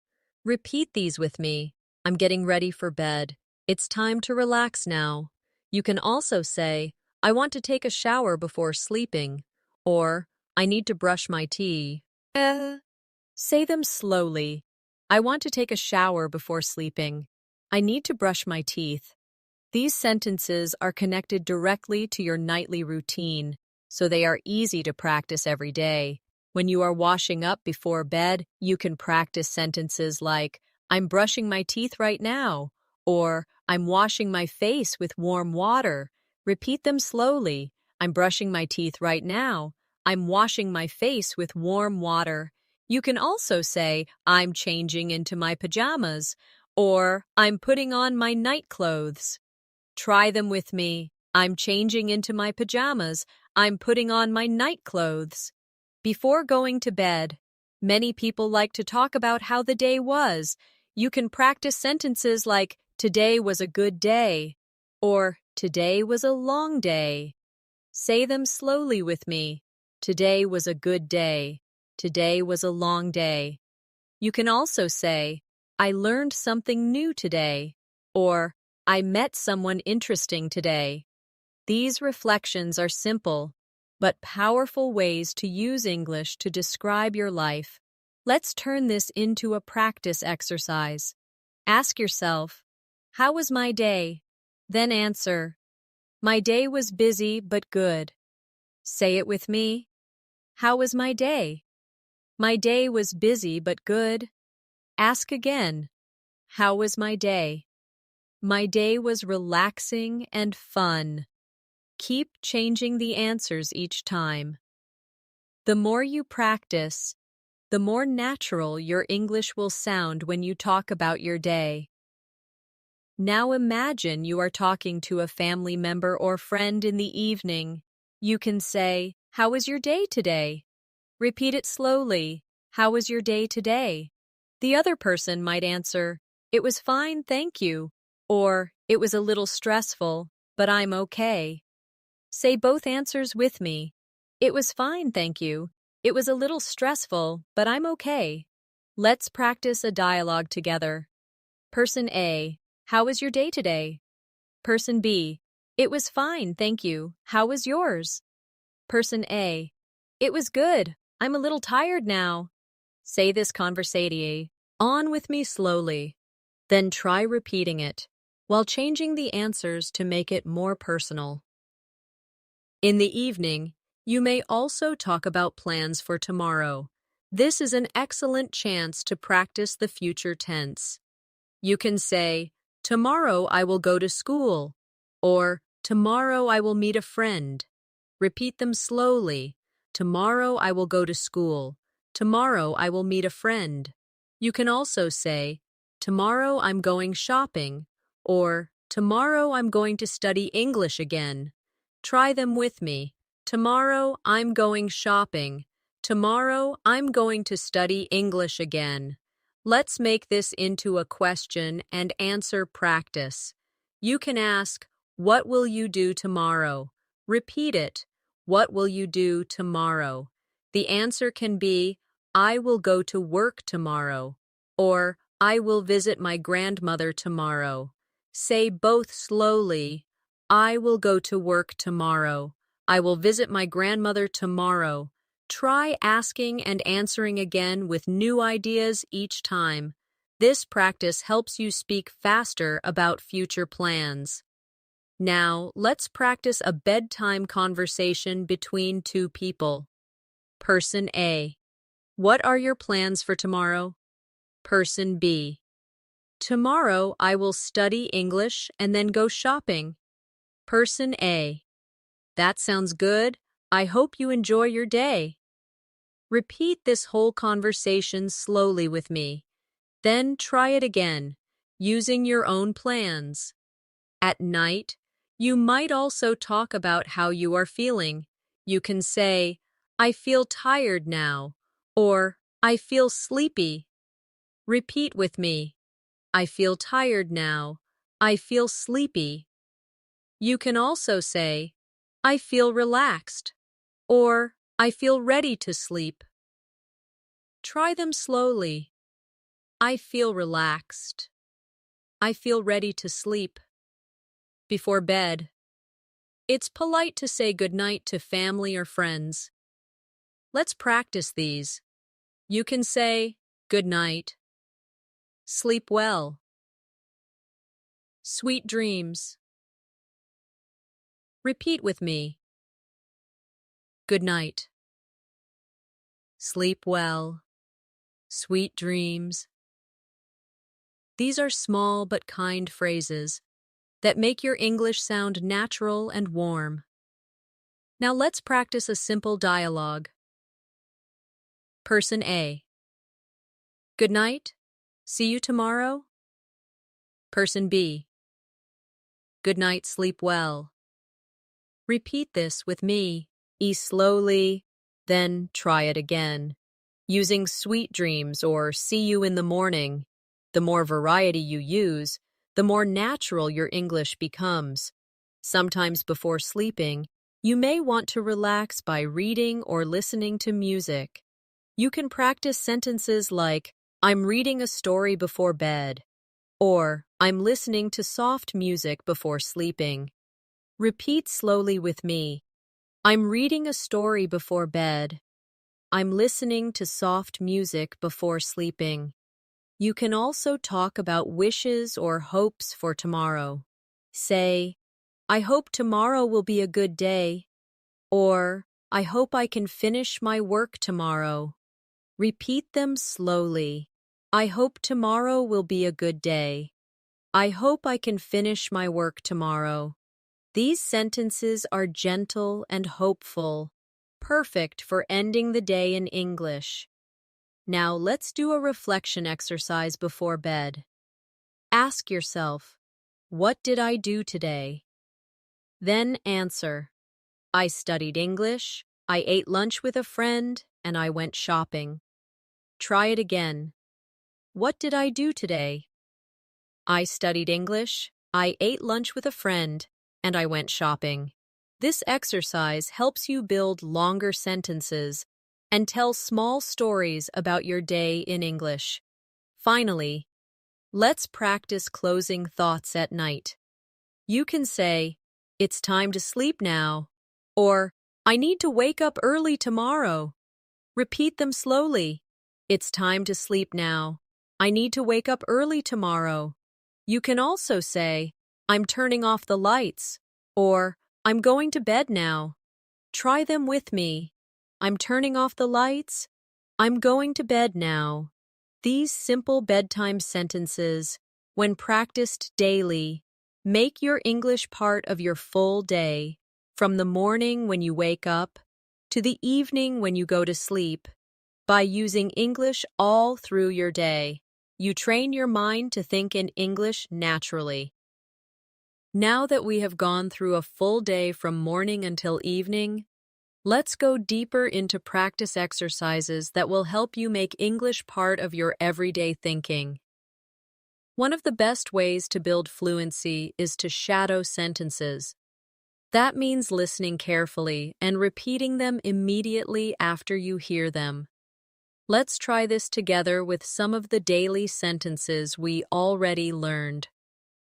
A: Repeat these with me. I'm getting ready for bed. It's time to relax now. You can also say, I want to take a shower before sleeping, or I need to brush my teeth. Say them slowly. I want to take a shower before sleeping. I need to brush my teeth. These sentences are connected directly to your nightly routine, so they are easy to practice every day. When you are washing up before bed, you can practice sentences like, I'm brushing my teeth right now, or I'm washing my face with warm water. Repeat them slowly. I'm brushing my teeth right now. I'm washing my face with warm water. You can also say, I'm changing into my pajamas, or I'm putting on my night clothes. Try them with me. I'm changing into my pajamas. I'm putting on my night clothes. Before going to bed, many people like to talk about how the day was. You can practice sentences like, today was a good day, or today was a long day. Say them slowly with me. Today was a good day. Today was a long day. You can also say, I learned something new today, or I met someone interesting today. These reflections are simple, but powerful ways to use English to describe your life. Let's turn this into a practice exercise. Ask yourself, how was my day? Then answer, my day was busy but good. Say it with me. How was my day? My day was busy but good. Ask again, how was my day? My day was relaxing and fun. Keep changing the answers each time. The more you practice, the more natural your English will sound when you talk about your day. Now imagine you are talking to a family member or friend in the evening. You can say, how was your day today? Repeat it slowly. How was your day today? The other person might answer, it was fine, thank you, or it was a little stressful, but I'm okay. Say both answers with me. It was fine, thank you. It was a little stressful, but I'm okay. Let's practice a dialogue together. Person A, how was your day today? Person B, it was fine, thank you. How was yours? Person A, it was good. I'm a little tired now. Say this conversation on with me slowly. Then try repeating it, while changing the answers to make it more personal. In the evening, you may also talk about plans for tomorrow. This is an excellent chance to practice the future tense. You can say, tomorrow I will go to school, or tomorrow I will meet a friend. Repeat them slowly. Tomorrow I will go to school. Tomorrow I will meet a friend. You can also say, tomorrow I'm going shopping, or tomorrow I'm going to study English again. Try them with me. Tomorrow I'm going shopping. Tomorrow I'm going to study English again. Let's make this into a question and answer practice. You can ask, what will you do tomorrow? Repeat it. What will you do tomorrow? The answer can be, I will go to work tomorrow, or I will visit my grandmother tomorrow. Say both slowly. I will go to work tomorrow. I will visit my grandmother tomorrow. Try asking and answering again with new ideas each time. This practice helps you speak faster about future plans. Now, let's practice a bedtime conversation between two people. Person A. What are your plans for tomorrow? Person B. Tomorrow I will study English and then go shopping. Person A. That sounds good. I hope you enjoy your day. Repeat this whole conversation slowly with me. Then try it again, using your own plans. At night, you might also talk about how you are feeling. You can say, I feel tired now, or I feel sleepy. Repeat with me. I feel tired now. I feel sleepy. You can also say, I feel relaxed, or I feel ready to sleep. Try them slowly. I feel relaxed. I feel ready to sleep. Before bed, it's polite to say goodnight to family or friends. Let's practice these. You can say, good night. Sleep well. Sweet dreams. Repeat with me. Good night. Sleep well. Sweet dreams. These are small but kind phrases that make your English sound natural and warm. Now let's practice a simple dialogue. Person A. Good night. See you tomorrow. Person B. Good night, sleep well. Repeat this with me. Slowly, then try it again. Using sweet dreams or see you in the morning. The more variety you use, the more natural your English becomes. Sometimes before sleeping, you may want to relax by reading or listening to music. You can practice sentences like, I'm reading a story before bed, or I'm listening to soft music before sleeping. Repeat slowly with me. I'm reading a story before bed. I'm listening to soft music before sleeping. You can also talk about wishes or hopes for tomorrow. Say, I hope tomorrow will be a good day, or I hope I can finish my work tomorrow. Repeat them slowly. I hope tomorrow will be a good day. I hope I can finish my work tomorrow. These sentences are gentle and hopeful, perfect for ending the day in English. Now let's do a reflection exercise before bed. Ask yourself, what did I do today? Then answer, I studied English, I ate lunch with a friend, and I went shopping. Try it again. What did I do today? I studied English, I ate lunch with a friend, and I went shopping. This exercise helps you build longer sentences and tell small stories about your day in English. Finally, let's practice closing thoughts at night. You can say, it's time to sleep now, or I need to wake up early tomorrow. Repeat them slowly. It's time to sleep now. I need to wake up early tomorrow. You can also say, I'm turning off the lights, or I'm going to bed now. Try them with me. I'm turning off the lights. I'm going to bed now. These simple bedtime sentences, when practiced daily, make your English part of your full day, from the morning when you wake up to the evening when you go to sleep. By using English all through your day, you train your mind to think in English naturally. Now that we have gone through a full day from morning until evening, let's go deeper into practice exercises that will help you make English part of your everyday thinking. One of the best ways to build fluency is to shadow sentences. That means listening carefully and repeating them immediately after you hear them. Let's try this together with some of the daily sentences we already learned.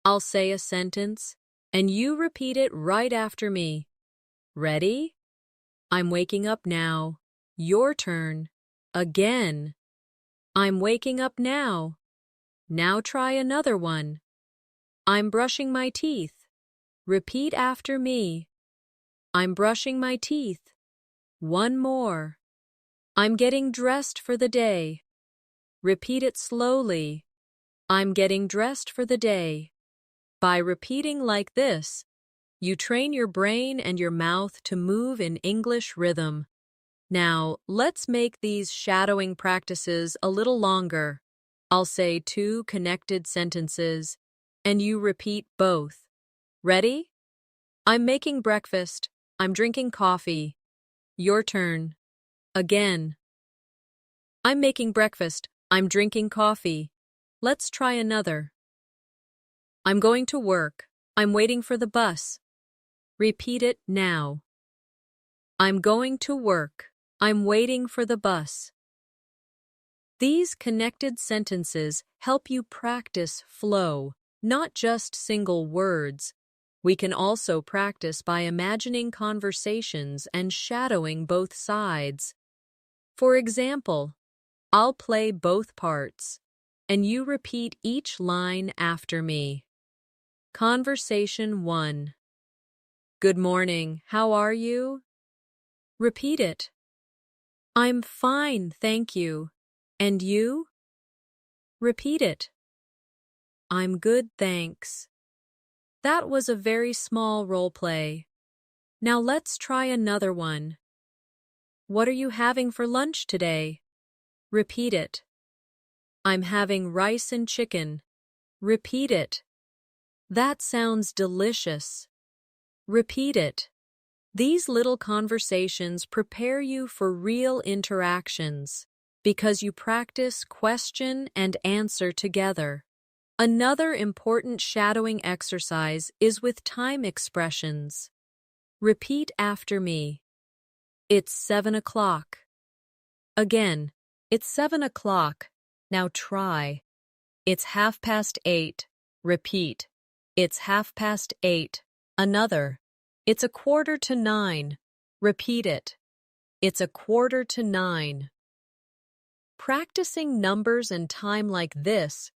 A: I'll say a sentence, and you repeat it right after me. Ready? I'm waking up now. Your turn. Again. I'm waking up now. Now try another one. I'm brushing my teeth. Repeat after me. I'm brushing my teeth. One more. I'm getting dressed for the day. Repeat it slowly. I'm getting dressed for the day. By repeating like this, you train your brain and your mouth to move in English rhythm. Now, let's make these shadowing practices a little longer. I'll say 2 connected sentences, and you repeat both. Ready? I'm making breakfast. I'm drinking coffee. Your turn. Again. I'm making breakfast. I'm drinking coffee. Let's try another. I'm going to work. I'm waiting for the bus. Repeat it now. I'm going to work. I'm waiting for the bus. These connected sentences help you practice flow, not just single words. We can also practice by imagining conversations and shadowing both sides. For example, I'll play both parts, and you repeat each line after me. Conversation 1. Good morning, how are you? Repeat it. I'm fine, thank you. And you? Repeat it. I'm good, thanks. That was a very small role play. Now let's try another one. What are you having for lunch today? Repeat it. I'm having rice and chicken. Repeat it. That sounds delicious. Repeat it. These little conversations prepare you for real interactions because you practice question and answer together. Another important shadowing exercise is with time expressions. Repeat after me. It's 7 o'clock. Again, it's 7 o'clock. Now try. It's 8:30. Repeat. It's 8:30. Another. It's 8:45. Repeat it. It's 8:45. Practicing numbers and time like this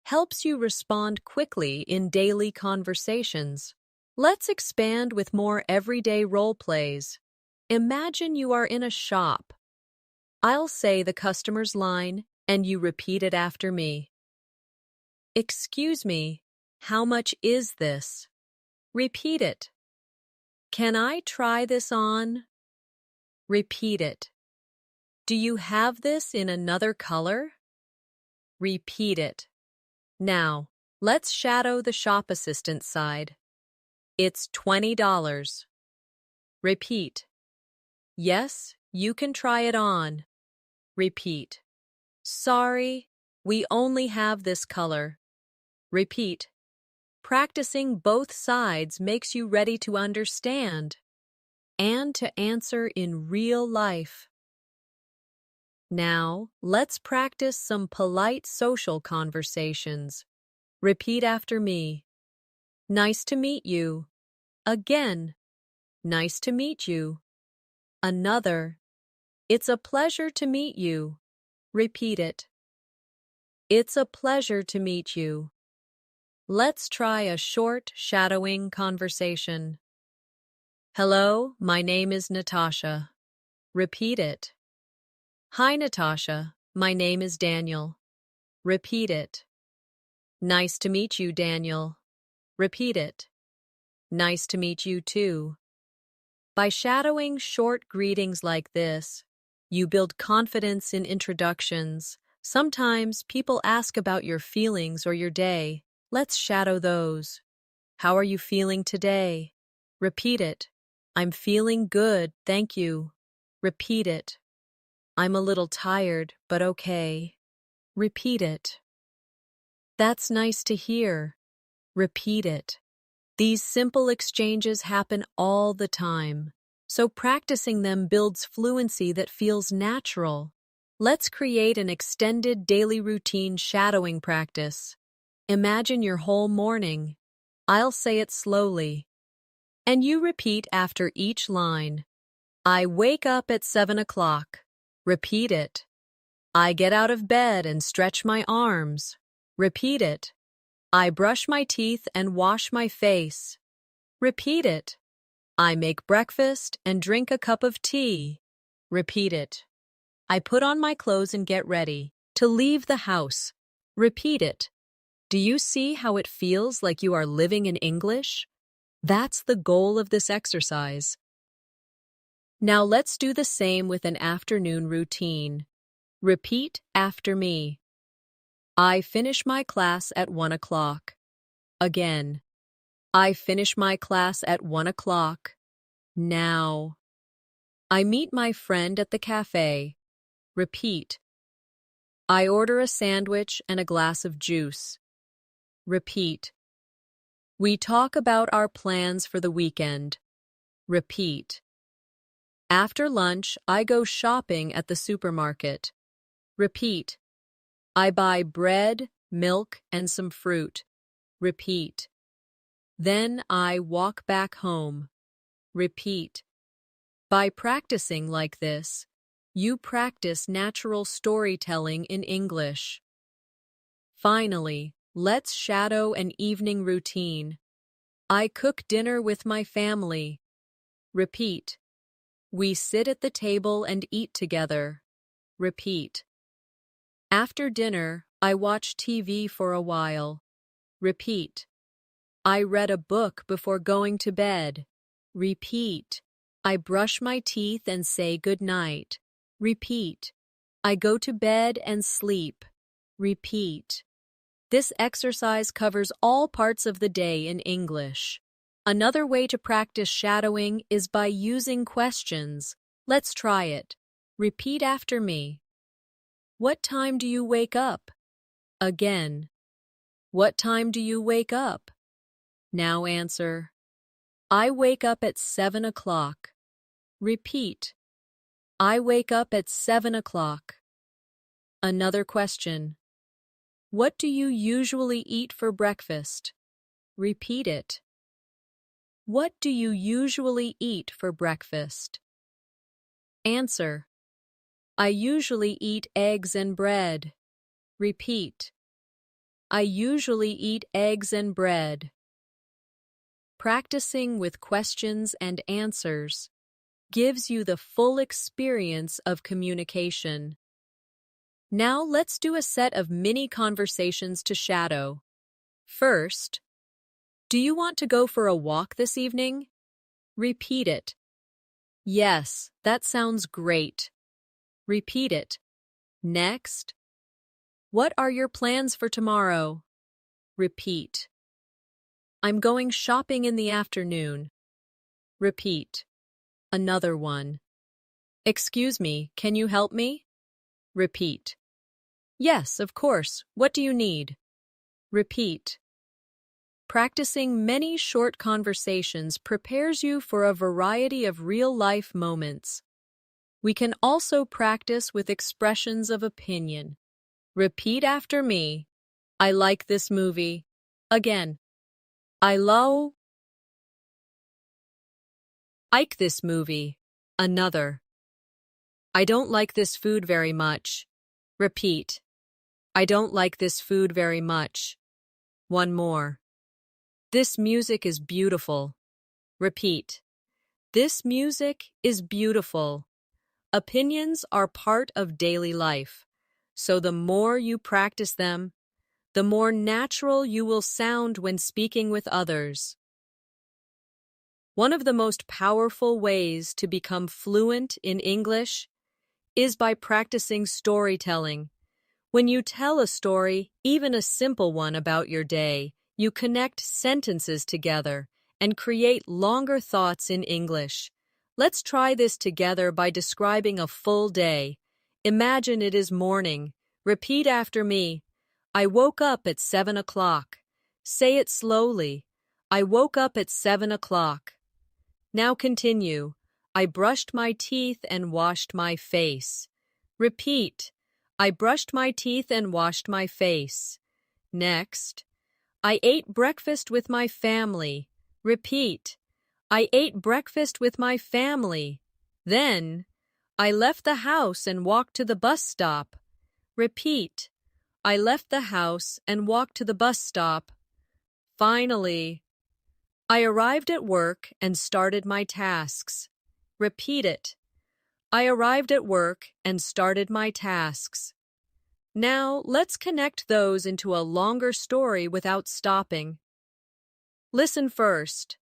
A: helps you respond quickly in daily conversations. Let's expand with more everyday role plays. Imagine you are in a shop. I'll say the customer's line, and you repeat it after me. Excuse me, how much is this? Repeat it. Can I try this on? Repeat it. Do you have this in another color? Repeat it. Now, let's shadow the shop assistant side. It's $20. Repeat. Yes, you can try it on. Repeat. Sorry, we only have this color. Repeat. Practicing both sides makes you ready to understand and to answer in real life. Now, let's practice some polite social conversations. Repeat after me. Nice to meet you. Again. Nice to meet you. Another. It's a pleasure to meet you. Repeat it. It's a pleasure to meet you. Let's try a short, shadowing conversation. Hello, my name is Natasha. Repeat it. Hi, Natasha. My name is Daniel. Repeat it. Nice to meet you, Daniel. Repeat it. Nice to meet you, too. By shadowing short greetings like this, you build confidence in introductions. Sometimes people ask about your feelings or your day. Let's shadow those. How are you feeling today? Repeat it. I'm feeling good, thank you. Repeat it. I'm a little tired, but okay. Repeat it. That's nice to hear. Repeat it. These simple exchanges happen all the time, so practicing them builds fluency that feels natural. Let's create an extended daily routine shadowing practice. Imagine your whole morning. I'll say it slowly, and you repeat after each line. I wake up at 7 o'clock. Repeat it. I get out of bed and stretch my arms. Repeat it. I brush my teeth and wash my face. Repeat it. I make breakfast and drink a cup of tea. Repeat it. I put on my clothes and get ready to leave the house. Repeat it. Do you see how it feels like you are living in English? That's the goal of this exercise. Now let's do the same with an afternoon routine. Repeat after me. I finish my class at 1 o'clock. Again. I finish my class at 1 o'clock. Now. I meet my friend at the cafe. Repeat. I order a sandwich and a glass of juice. Repeat. We talk about our plans for the weekend. Repeat. After lunch, I go shopping at the supermarket. Repeat. I buy bread, milk, and some fruit. Repeat. Then I walk back home. Repeat. By practicing like this, you practice natural storytelling in English. Finally, let's shadow an evening routine. I cook dinner with my family. Repeat. We sit at the table and eat together. Repeat. After dinner, I watch TV for a while. Repeat. I read a book before going to bed. Repeat. I brush my teeth and say good night. Repeat. I go to bed and sleep. Repeat. This exercise covers all parts of the day in English. Another way to practice shadowing is by using questions. Let's try it. Repeat after me. What time do you wake up? Again. What time do you wake up? Now answer. I wake up at 7 o'clock. Repeat. I wake up at 7 o'clock. Another question. What do you usually eat for breakfast? Repeat it. What do you usually eat for breakfast? Answer. I usually eat eggs and bread. Repeat. I usually eat eggs and bread. Practicing with questions and answers gives you the full experience of communication. Now let's do a set of mini conversations to shadow. First, do you want to go for a walk this evening? Repeat it. Yes, that sounds great. Repeat it. Next. What are your plans for tomorrow? Repeat. I'm going shopping in the afternoon. Repeat. Another one. Excuse me, can you help me? Repeat. Yes, of course. What do you need? Repeat. Practicing many short conversations prepares you for a variety of real-life moments. We can also practice with expressions of opinion. Repeat after me. I like this movie. Again. I like this movie. Another. I don't like this food very much. Repeat. I don't like this food very much. One more. This music is beautiful. Repeat. This music is beautiful. Opinions are part of daily life, so the more you practice them, the more natural you will sound when speaking with others. One of the most powerful ways to become fluent in English is by practicing storytelling. When you tell a story, even a simple one about your day, you connect sentences together and create longer thoughts in English. Let's try this together by describing a full day. Imagine it is morning. Repeat after me. I woke up at 7 o'clock. Say it slowly. I woke up at 7 o'clock. Now continue. I brushed my teeth and washed my face. Repeat. I brushed my teeth and washed my face. Next. I ate breakfast with my family. Repeat. I ate breakfast with my family. Then, I left the house and walked to the bus stop. Repeat. I left the house and walked to the bus stop. Finally, I arrived at work and started my tasks. Repeat it. I arrived at work and started my tasks. Now, let's connect those into a longer story without stopping. Listen first.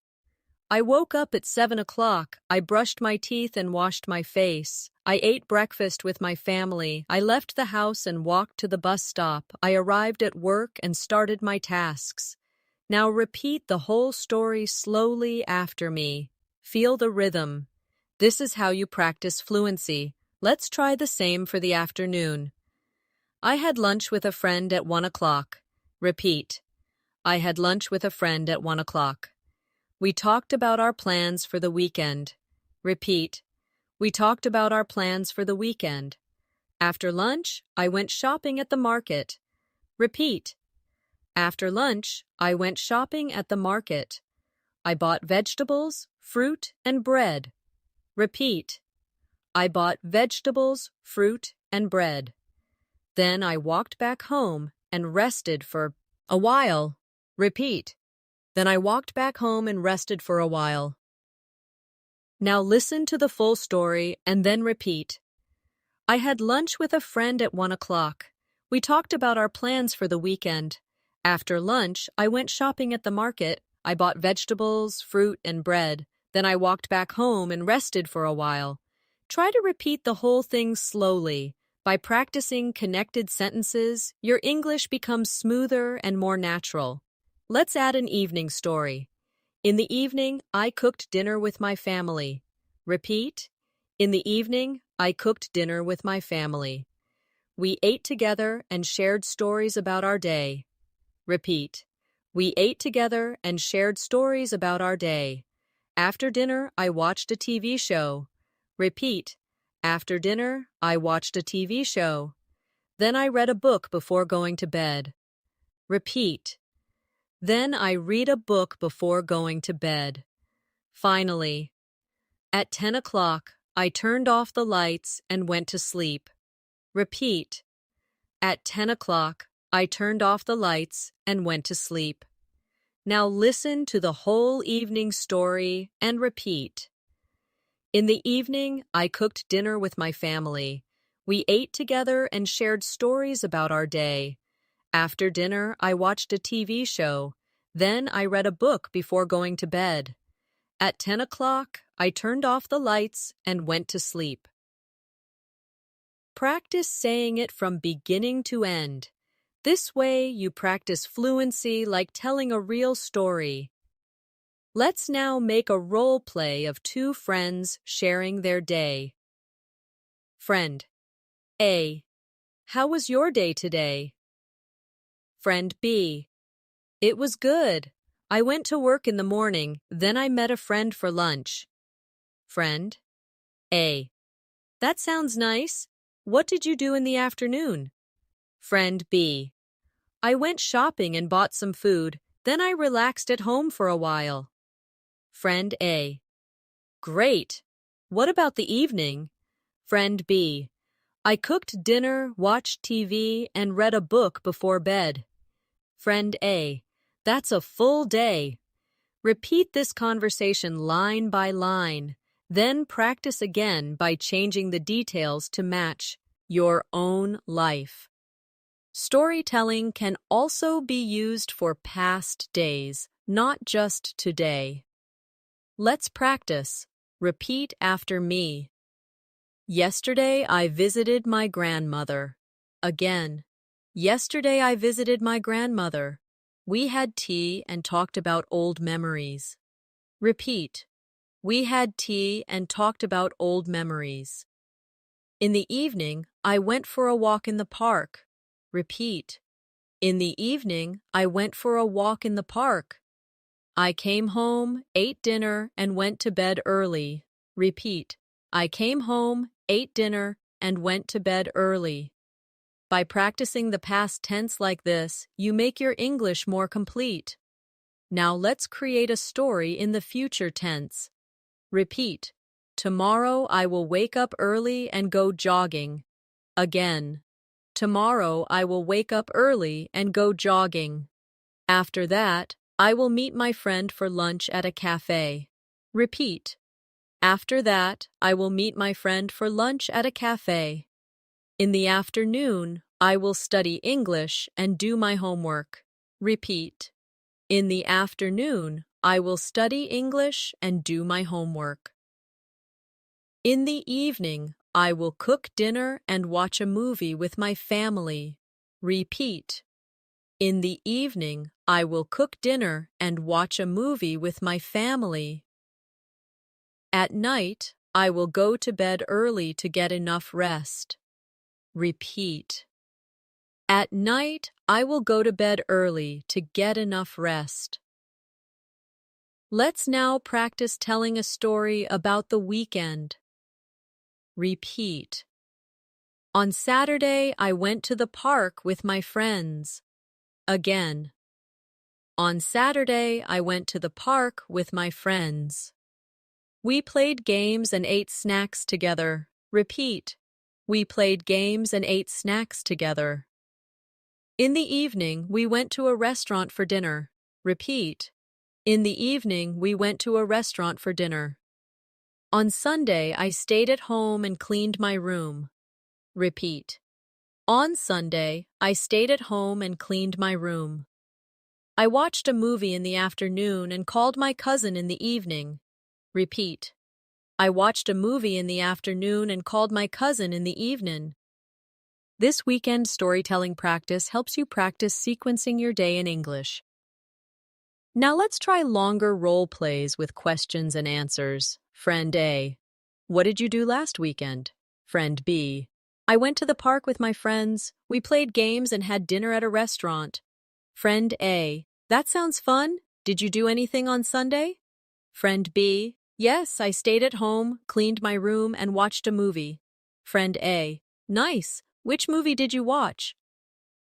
A: I woke up at 7 o'clock. I brushed my teeth and washed my face. I ate breakfast with my family. I left the house and walked to the bus stop. I arrived at work and started my tasks. Now repeat the whole story slowly after me. Feel the rhythm. This is how you practice fluency. Let's try the same for the afternoon. I had lunch with a friend at 1 o'clock. Repeat. I had lunch with a friend at 1 o'clock. We talked about our plans for the weekend. Repeat. We talked about our plans for the weekend. After lunch, I went shopping at the market. Repeat. After lunch, I went shopping at the market. I bought vegetables, fruit, and bread. Repeat. I bought vegetables, fruit, and bread. Then I walked back home and rested for a while. Repeat. Then I walked back home and rested for a while. Now listen to the full story and then repeat. I had lunch with a friend at 1 o'clock. We talked about our plans for the weekend. After lunch, I went shopping at the market. I bought vegetables, fruit, and bread. Then I walked back home and rested for a while. Try to repeat the whole thing slowly. By practicing connected sentences, your English becomes smoother and more natural. Let's add an evening story. In the evening, I cooked dinner with my family. Repeat. In the evening, I cooked dinner with my family. We ate together and shared stories about our day. Repeat. We ate together and shared stories about our day. After dinner, I watched a TV show. Repeat. After dinner, I watched a TV show. Then I read a book before going to bed. Repeat. Then I read a book before going to bed. Finally, at 10 o'clock, I turned off the lights and went to sleep. Repeat. At 10 o'clock, I turned off the lights and went to sleep. Now listen to the whole evening story and repeat. In the evening, I cooked dinner with my family. We ate together and shared stories about our day. After dinner, I watched a TV show. Then I read a book before going to bed. At 10 o'clock, I turned off the lights and went to sleep. Practice saying it from beginning to end. This way, you practice fluency like telling a real story. Let's now make a role play of two friends sharing their day. Friend A. How was your day today? Friend B. It was good. I went to work in the morning, then I met a friend for lunch. Friend A. That sounds nice. What did you do in the afternoon? Friend B. I went shopping and bought some food, then I relaxed at home for a while. Friend A. Great. What about the evening? Friend B. I cooked dinner, watched TV, and read a book before bed. Friend A. That's a full day. Repeat this conversation line by line. Then practice again by changing the details to match your own life. Storytelling can also be used for past days, not just today. Let's practice. Repeat after me. Yesterday I visited my grandmother. Again. Yesterday I visited my grandmother. We had tea and talked about old memories. Repeat. We had tea and talked about old memories. In the evening, I went for a walk in the park. Repeat. In the evening, I went for a walk in the park. I came home, ate dinner, and went to bed early. Repeat. I came home, ate dinner, and went to bed early. By practicing the past tense like this, you make your English more complete. Now let's create a story in the future tense. Repeat. Tomorrow I will wake up early and go jogging. Again. Tomorrow I will wake up early and go jogging. After that, I will meet my friend for lunch at a cafe. Repeat. After that, I will meet my friend for lunch at a cafe. In the afternoon, I will study English and do my homework. Repeat. In the afternoon, I will study English and do my homework. In the evening, I will cook dinner and watch a movie with my family. Repeat. In the evening, I will cook dinner and watch a movie with my family. At night, I will go to bed early to get enough rest. Repeat. At night, I will go to bed early to get enough rest. Let's now practice telling a story about the weekend. Repeat. On Saturday, I went to the park with my friends. Again. On Saturday, I went to the park with my friends. We played games and ate snacks together. Repeat. We played games and ate snacks together. In the evening, we went to a restaurant for dinner. Repeat. In the evening, we went to a restaurant for dinner. On Sunday, I stayed at home and cleaned my room. Repeat. On Sunday, I stayed at home and cleaned my room. I watched a movie in the afternoon and called my cousin in the evening. Repeat. I watched a movie in the afternoon and called my cousin in the evening. This weekend storytelling practice helps you practice sequencing your day in English. Now let's try longer role plays with questions and answers. Friend A. What did you do last weekend? Friend B. I went to the park with my friends. We played games and had dinner at a restaurant. Friend A. That sounds fun. Did you do anything on Sunday? Friend B. Yes, I stayed at home, cleaned my room, and watched a movie. Friend A. Nice. Which movie did you watch?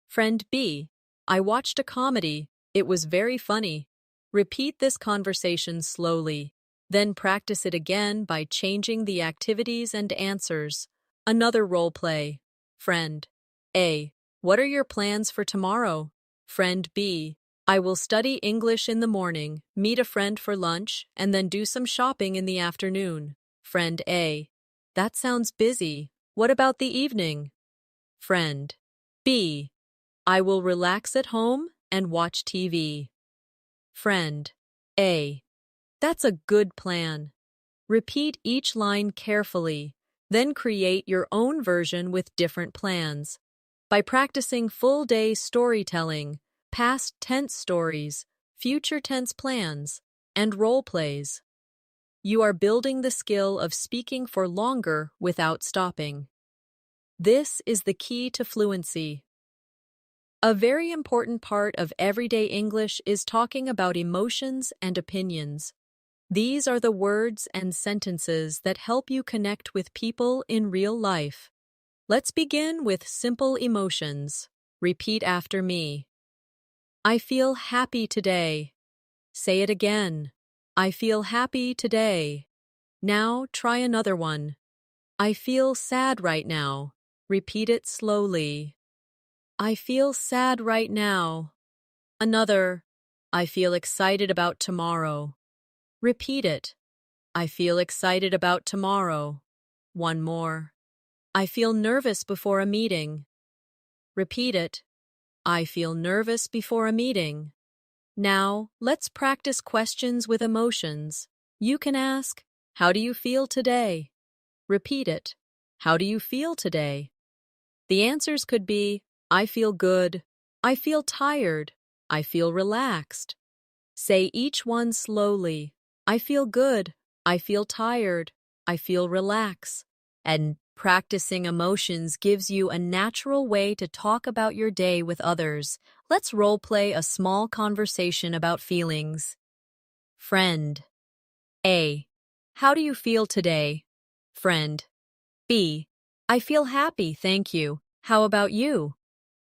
A: Friend B. I watched a comedy. It was very funny. Repeat this conversation slowly. Then practice it again by changing the activities and answers. Another role play. Friend A. What are your plans for tomorrow? Friend B. I will study English in the morning, meet a friend for lunch, and then do some shopping in the afternoon. Friend A. That sounds busy. What about the evening? Friend B. I will relax at home and watch TV. Friend A. That's a good plan. Repeat each line carefully, then create your own version with different plans. By practicing full-day storytelling, past tense stories, future tense plans, and role plays, you are building the skill of speaking for longer without stopping. This is the key to fluency. A very important part of everyday English is talking about emotions and opinions. These are the words and sentences that help you connect with people in real life. Let's begin with simple emotions. Repeat after me. I feel happy today. Say it again. I feel happy today. Now try another one. I feel sad right now. Repeat it slowly. I feel sad right now. Another. I feel excited about tomorrow. Repeat it. I feel excited about tomorrow. One more. I feel nervous before a meeting. Repeat it. I feel nervous before a meeting. Now, let's practice questions with emotions. You can ask, how do you feel today? Repeat it. How do you feel today? The answers could be, I feel good. I feel tired. I feel relaxed. Say each one slowly. I feel good. I feel tired. I feel relaxed. And practicing emotions gives you a natural way to talk about your day with others. Let's role play a small conversation about feelings. Friend A. How do you feel today? Friend B. I feel happy, thank you. How about you?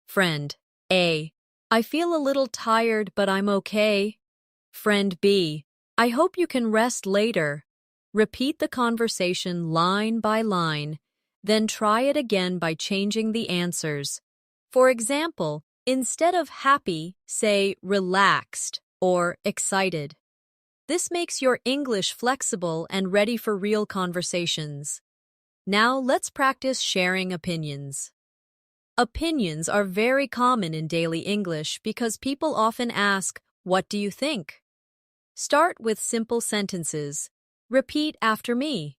A: Friend A. I feel a little tired, but I'm okay. Friend B. I hope you can rest later. Repeat the conversation line by line, then try it again by changing the answers. For example, instead of happy, say relaxed or excited. This makes your English flexible and ready for real conversations. Now let's practice sharing opinions. Opinions are very common in daily English because people often ask, "What do you think?" Start with simple sentences. Repeat after me.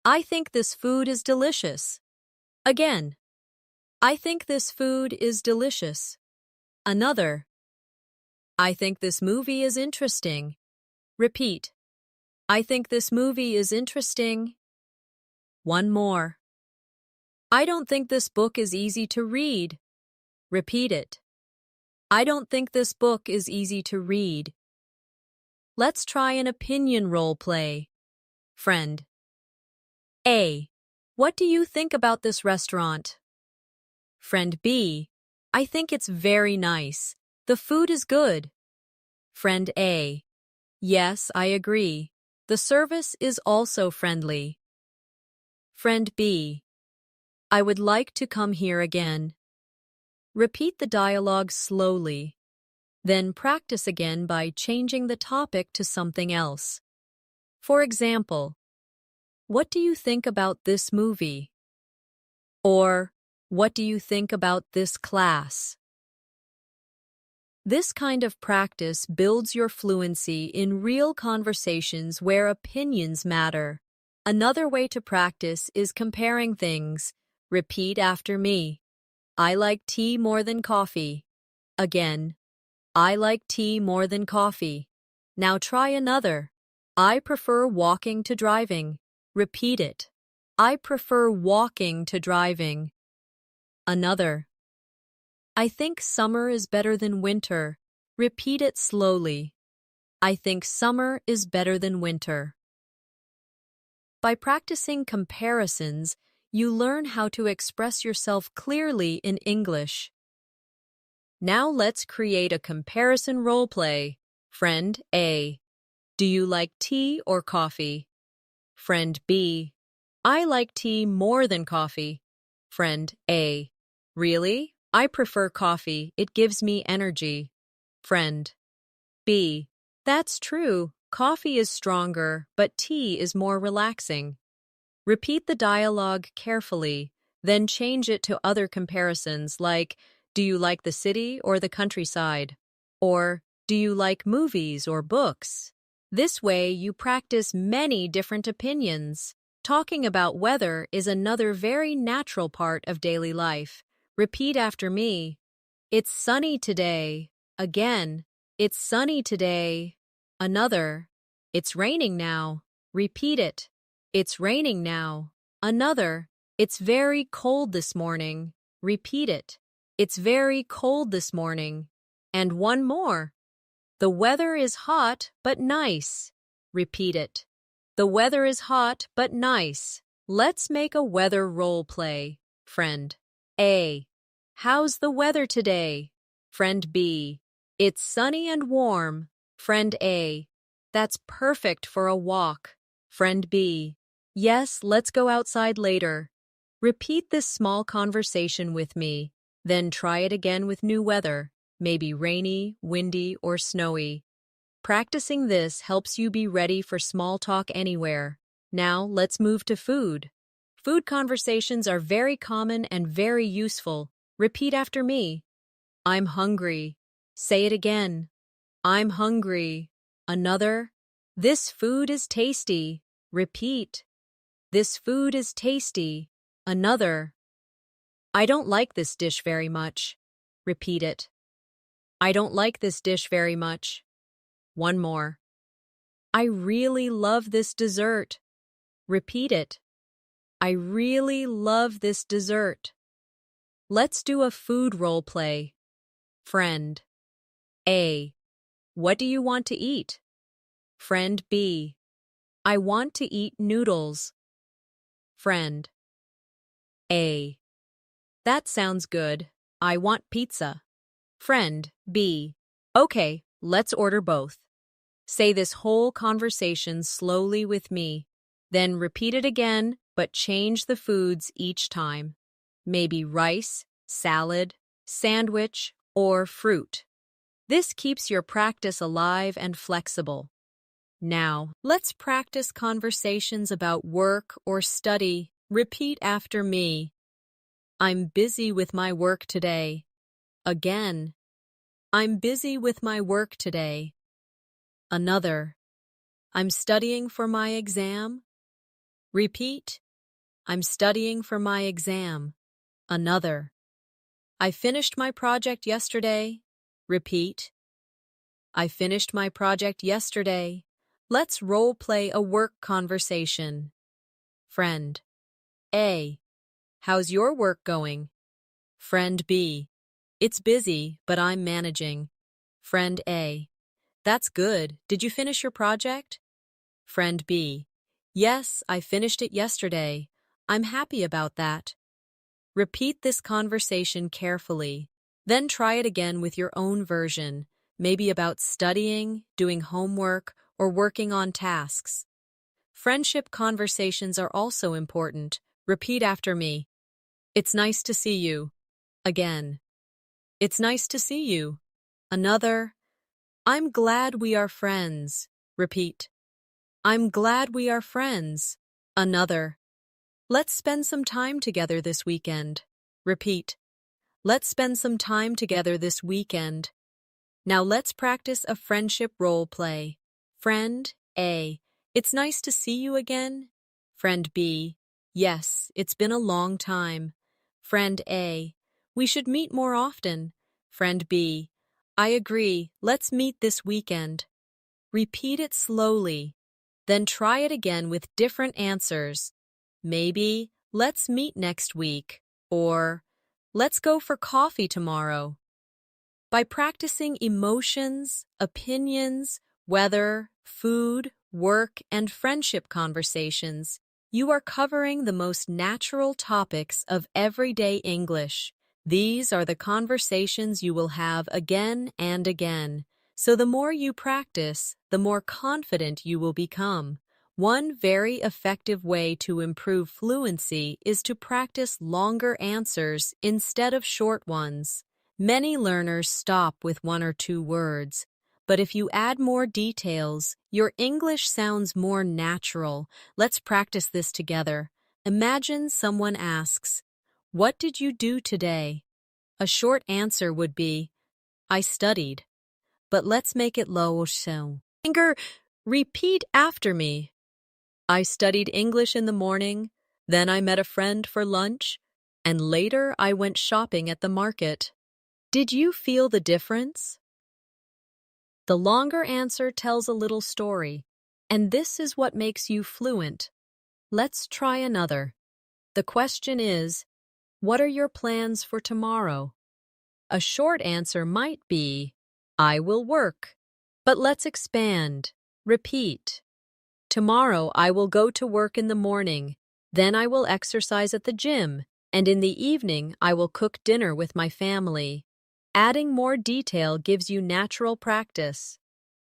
A: I think this food is delicious. Again, I think this food is delicious. Another, I think this movie is interesting. Repeat. I think this movie is interesting. One more. I don't think this book is easy to read. Repeat it. I don't think this book is easy to read. Let's try an opinion role play. Friend A. What do you think about this restaurant? Friend B. I think it's very nice. The food is good. Friend A. Yes, I agree. The service is also friendly. Friend B. I would like to come here again. Repeat the dialogue slowly. Then practice again by changing the topic to something else. For example, what do you think about this movie? Or, what do you think about this class? This kind of practice builds your fluency in real conversations where opinions matter. Another way to practice is comparing things. Repeat after me. I like tea more than coffee. Again, I like tea more than coffee. Now try another. I prefer walking to driving. Repeat it. I prefer walking to driving. Another. I think summer is better than winter. Repeat it slowly. I think summer is better than winter. By practicing comparisons, you learn how to express yourself clearly in English. Now let's create a comparison role play. Friend A. Do you like tea or coffee? Friend B. I like tea more than coffee. Friend A. Really? I prefer coffee. It gives me energy. Friend B. That's true. Coffee is stronger, but tea is more relaxing. Repeat the dialogue carefully, then change it to other comparisons like, do you like the city or the countryside? Or, do you like movies or books? This way, you practice many different opinions. Talking about weather is another very natural part of daily life. Repeat after me. It's sunny today. Again, it's sunny today. Another, it's raining now. Repeat it. It's raining now. Another, it's very cold this morning. Repeat it. It's very cold this morning. And one more. The weather is hot but nice. Repeat it. The weather is hot but nice. Let's make a weather role play. Friend A. How's the weather today? Friend B. It's sunny and warm. Friend A. That's perfect for a walk. Friend B. Yes, let's go outside later. Repeat this small conversation with me. Then try it again with new weather, maybe rainy, windy, or snowy. Practicing this helps you be ready for small talk anywhere. Now, let's move to food. Food conversations are very common and very useful. Repeat after me. I'm hungry. Say it again. I'm hungry. Another. This food is tasty. Repeat. This food is tasty. Another. I don't like this dish very much. Repeat it. I don't like this dish very much. One more. I really love this dessert. Repeat it. I really love this dessert. Let's do a food role play. Friend A. What do you want to eat? Friend B. I want to eat noodles. Friend A. That sounds good. I want pizza. Friend B. Okay, let's order both. Say this whole conversation slowly with me. Then repeat it again, but change the foods each time. Maybe rice, salad, sandwich, or fruit. This keeps your practice alive and flexible. Now, let's practice conversations about work or study. Repeat after me. I'm busy with my work today. Again. I'm busy with my work today. Another. I'm studying for my exam. Repeat. I'm studying for my exam. Another. I finished my project yesterday. Repeat. I finished my project yesterday. Let's role play a work conversation. Friend A. How's your work going? Friend B. It's busy, but I'm managing. Friend A. That's good. Did you finish your project? Friend B. Yes, I finished it yesterday. I'm happy about that. Repeat this conversation carefully. Then try it again with your own version, maybe about studying, doing homework, or working on tasks. Friendship conversations are also important. Repeat after me. It's nice to see you. Again. It's nice to see you. Another. I'm glad we are friends. Repeat. I'm glad we are friends. Another. Let's spend some time together this weekend. Repeat. Let's spend some time together this weekend. Now let's practice a friendship role play. Friend A. It's nice to see you again. Friend B. Yes, it's been a long time. Friend A. We should meet more often. Friend B. I agree. Let's meet this weekend. Repeat it slowly. Then try it again with different answers. Maybe, let's meet next week, or let's go for coffee tomorrow. By practicing emotions, opinions, weather, food, work, and friendship conversations, you are covering the most natural topics of everyday English. These are the conversations you will have again and again. So the more you practice, the more confident you will become. One very effective way to improve fluency is to practice longer answers instead of short ones. Many learners stop with one or two words, but if you add more details, your English sounds more natural. Let's practice this together. Imagine someone asks, "What did you do today?" A short answer would be, "I studied." But let's make it longer. Repeat after me. I studied English in the morning, then I met a friend for lunch, and later I went shopping at the market. Did you feel the difference? The longer answer tells a little story, and this is what makes you fluent. Let's try another. The question is, what are your plans for tomorrow? A short answer might be, I will work. But let's expand. Repeat. Tomorrow I will go to work in the morning, then I will exercise at the gym, and in the evening I will cook dinner with my family. Adding more detail gives you natural practice.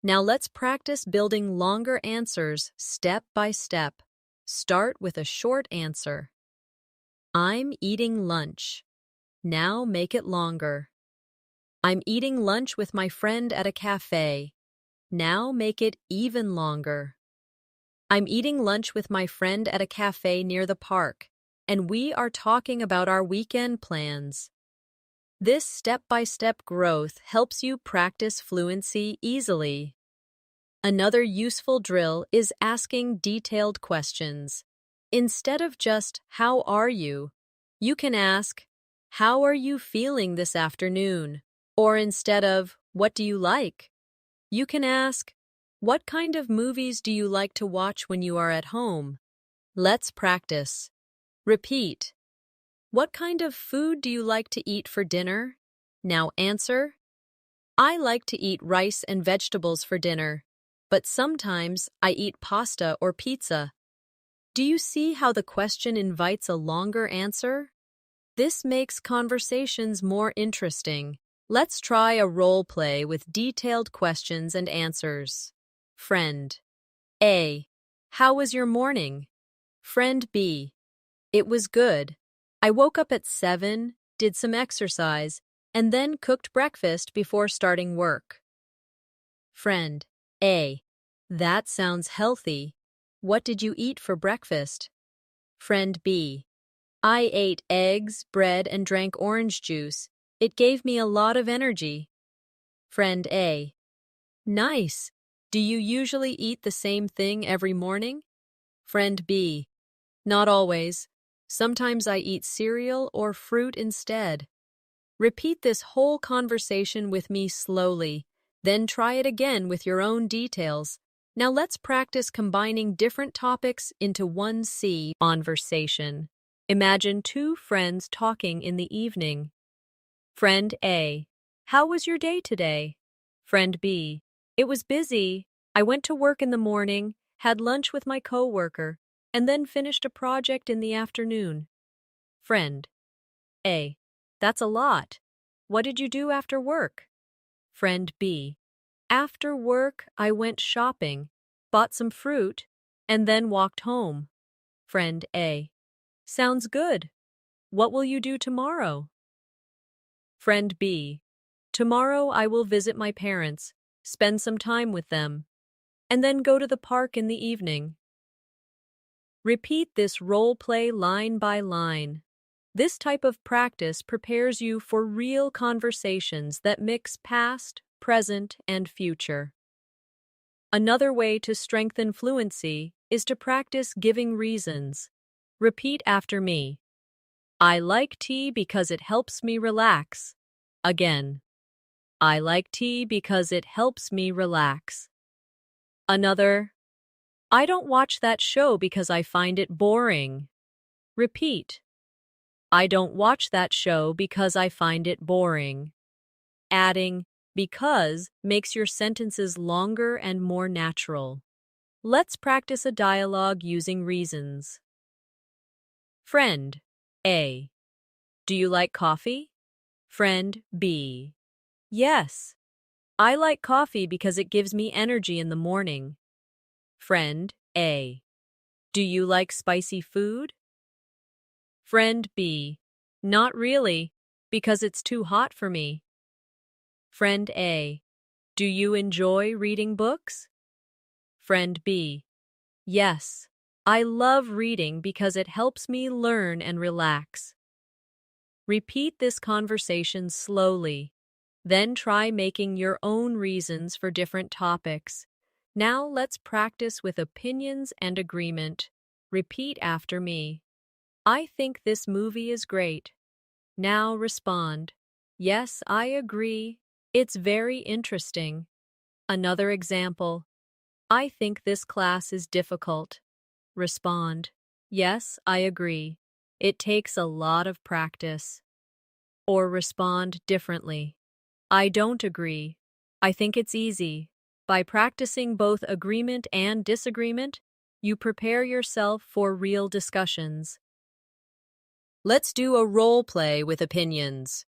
A: Now let's practice building longer answers step by step. Start with a short answer. I'm eating lunch. Now make it longer. I'm eating lunch with my friend at a cafe. Now make it even longer. I'm eating lunch with my friend at a cafe near the park, and we are talking about our weekend plans. This step-by-step growth helps you practice fluency easily. Another useful drill is asking detailed questions. Instead of just, "How are you?" you can ask, "How are you feeling this afternoon?" Or instead of, "What do you like?" you can ask, "What kind of movies do you like to watch when you are at home?" Let's practice. Repeat. What kind of food do you like to eat for dinner? Now answer. I like to eat rice and vegetables for dinner, but sometimes I eat pasta or pizza. Do you see how the question invites a longer answer? This makes conversations more interesting. Let's try a role play with detailed questions and answers. Friend A. How was your morning? Friend B. It was good. I woke up at 7, did some exercise, and then cooked breakfast before starting work. Friend A. That sounds healthy. What did you eat for breakfast? Friend B. I ate eggs, bread, and drank orange juice. It gave me a lot of energy. Friend A. Nice. Do you usually eat the same thing every morning? Friend B. Not always. Sometimes I eat cereal or fruit instead. Repeat this whole conversation with me slowly, then try it again with your own details. Now let's practice combining different topics into one conversation. Imagine two friends talking in the evening. Friend A. How was your day today? Friend B. It was busy. I went to work in the morning, had lunch with my coworker, and then finished a project in the afternoon. Friend A. That's a lot. What did you do after work? Friend B. After work, I went shopping, bought some fruit, and then walked home. Friend A. Sounds good. What will you do tomorrow? Friend B. Tomorrow I will visit my parents, spend some time with them, and then go to the park in the evening. Repeat this role play line by line. This type of practice prepares you for real conversations that mix past, present, and future. Another way to strengthen fluency is to practice giving reasons. Repeat after me. I like tea because it helps me relax. Again. I like tea because it helps me relax. Another. I don't watch that show because I find it boring. Repeat. I don't watch that show because I find it boring. Adding because makes your sentences longer and more natural. Let's practice a dialogue using reasons. Friend A. Do you like coffee? Friend B. Yes. I like coffee because it gives me energy in the morning. Friend A. Do you like spicy food? Friend B. Not really, because it's too hot for me. Friend A. Do you enjoy reading books? Friend B. Yes. I love reading because it helps me learn and relax. Repeat this conversation slowly. Then try making your own reasons for different topics. Now let's practice with opinions and agreement. Repeat after me. I think this movie is great. Now respond. Yes, I agree. It's very interesting. Another example. I think this class is difficult. Respond. Yes, I agree. It takes a lot of practice. Or respond differently. I don't agree. I think it's easy. By practicing both agreement and disagreement, you prepare yourself for real discussions. Let's do a role play with opinions.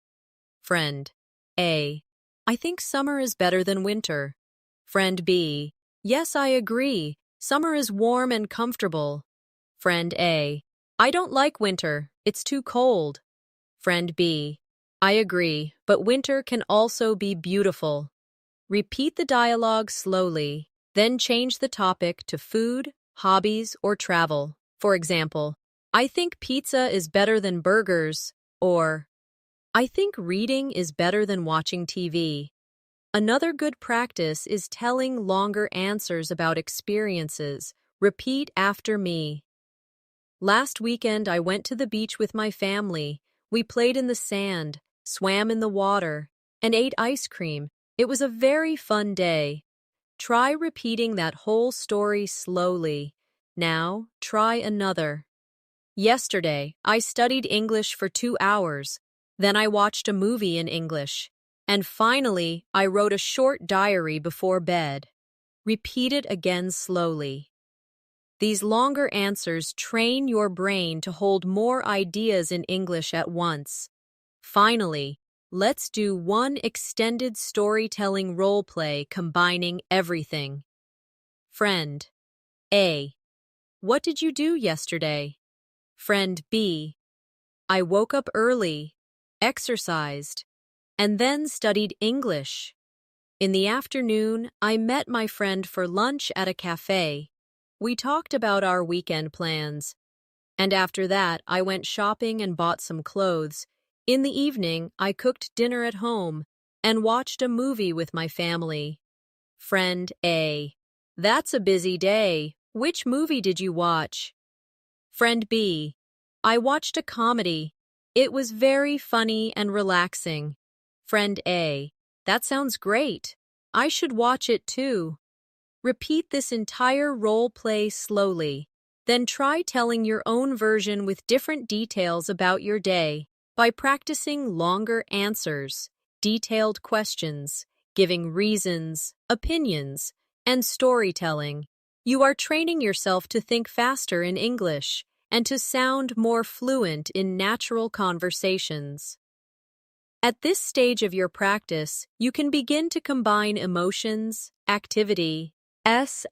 A: Friend A. I think summer is better than winter. Friend B. Yes, I agree. Summer is warm and comfortable. Friend A. I don't like winter. It's too cold. Friend B. I agree, but winter can also be beautiful. Repeat the dialogue slowly, then change the topic to food, hobbies, or travel. For example, I think pizza is better than burgers, or I think reading is better than watching TV. Another good practice is telling longer answers about experiences. Repeat after me. Last weekend, I went to the beach with my family. We played in the sand, swam in the water, and ate ice cream. It was a very fun day. Try repeating that whole story slowly. Now, try another. Yesterday, I studied English for 2 hours. Then I watched a movie in English. And finally, I wrote a short diary before bed. Repeat it again slowly. These longer answers train your brain to hold more ideas in English at once. Finally, let's do one extended storytelling role play combining everything. Friend A. What did you do yesterday? Friend B. I woke up early, exercised, and then studied English. In the afternoon, I met my friend for lunch at a cafe. We talked about our weekend plans. And after that, I went shopping and bought some clothes. In the evening, I cooked dinner at home and watched a movie with my family. Friend A. That's a busy day. Which movie did you watch? Friend B. I watched a comedy. It was very funny and relaxing. Friend A. That sounds great. I should watch it too. Repeat this entire role play slowly. Then try telling your own version with different details about your day by practicing longer answers, detailed questions, giving reasons, opinions, and storytelling. You are training yourself to think faster in English and to sound more fluent in natural conversations. At this stage of your practice, you can begin to combine emotions, activity,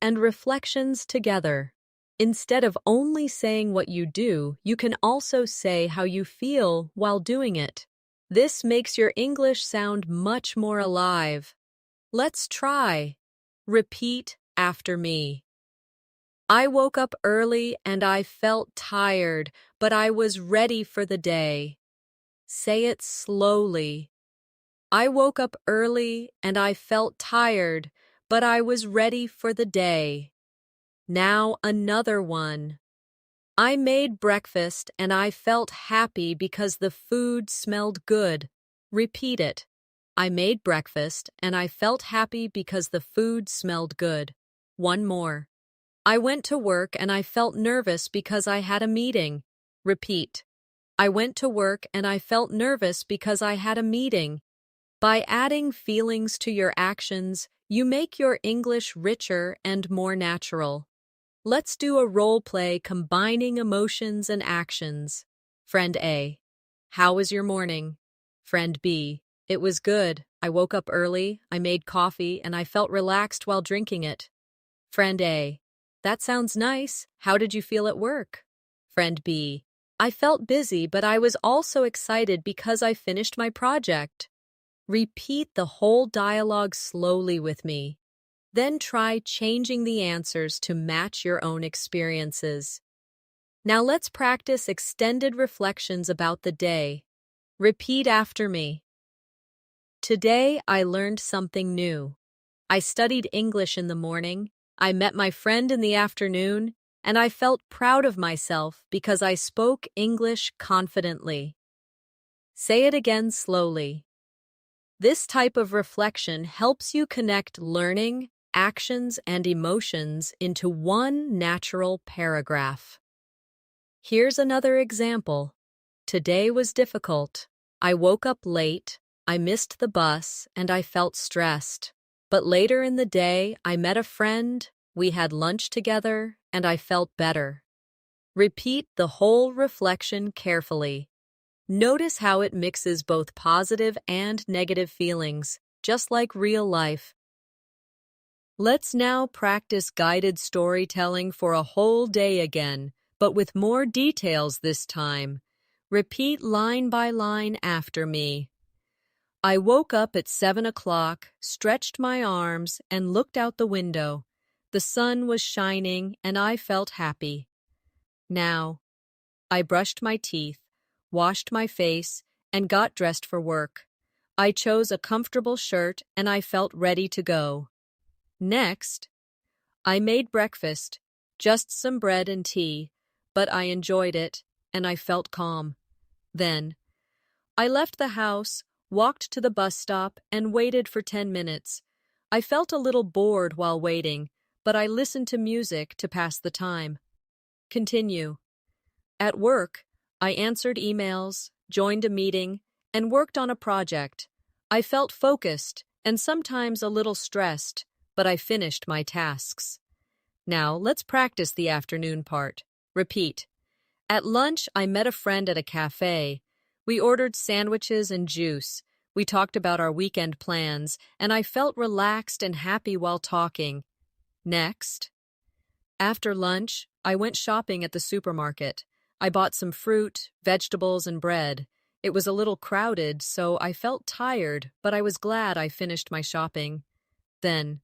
A: and reflections together. Instead of only saying what you do, you can also say how you feel while doing it. This makes your English sound much more alive. Let's try. Repeat after me. I woke up early and I felt tired, but I was ready for the day. Say it slowly. I woke up early and I felt tired, but I was ready for the day. Now another one. I made breakfast and I felt happy because the food smelled good. Repeat it. I made breakfast and I felt happy because the food smelled good. One more. I went to work and I felt nervous because I had a meeting. Repeat. I went to work and I felt nervous because I had a meeting. By adding feelings to your actions, you make your English richer and more natural. Let's do a role play combining emotions and actions. Friend A. How was your morning? Friend B. It was good. I woke up early, I made coffee, and I felt relaxed while drinking it. Friend A. That sounds nice. How did you feel at work? Friend B. I felt busy, but I was also excited because I finished my project. Repeat the whole dialogue slowly with me. Then try changing the answers to match your own experiences. Now let's practice extended reflections about the day. Repeat after me. Today I learned something new. I studied English in the morning, I met my friend in the afternoon, and I felt proud of myself because I spoke English confidently. Say it again slowly. This type of reflection helps you connect learning, actions, and emotions into one natural paragraph. Here's another example. Today was difficult. I woke up late, I missed the bus, and I felt stressed. But later in the day, I met a friend, we had lunch together, and I felt better. Repeat the whole reflection carefully. Notice how it mixes both positive and negative feelings, just like real life. Let's now practice guided storytelling for a whole day again, but with more details this time. Repeat line by line after me. I woke up at 7 o'clock, stretched my arms, and looked out the window. The sun was shining, and I felt happy. Now, I brushed my teeth, washed my face, and got dressed for work. I chose a comfortable shirt and I felt ready to go. Next, I made breakfast, just some bread and tea, but I enjoyed it and I felt calm. Then, I left the house, walked to the bus stop, and waited for 10 minutes. I felt a little bored while waiting, but I listened to music to pass the time. Continue. At work, I answered emails, joined a meeting, and worked on a project. I felt focused and sometimes a little stressed, but I finished my tasks. Now, let's practice the afternoon part. Repeat. At lunch, I met a friend at a cafe. We ordered sandwiches and juice. We talked about our weekend plans, and I felt relaxed and happy while talking. Next. After lunch, I went shopping at the supermarket. I bought some fruit, vegetables, and bread. It was a little crowded, so I felt tired, but I was glad I finished my shopping. Then,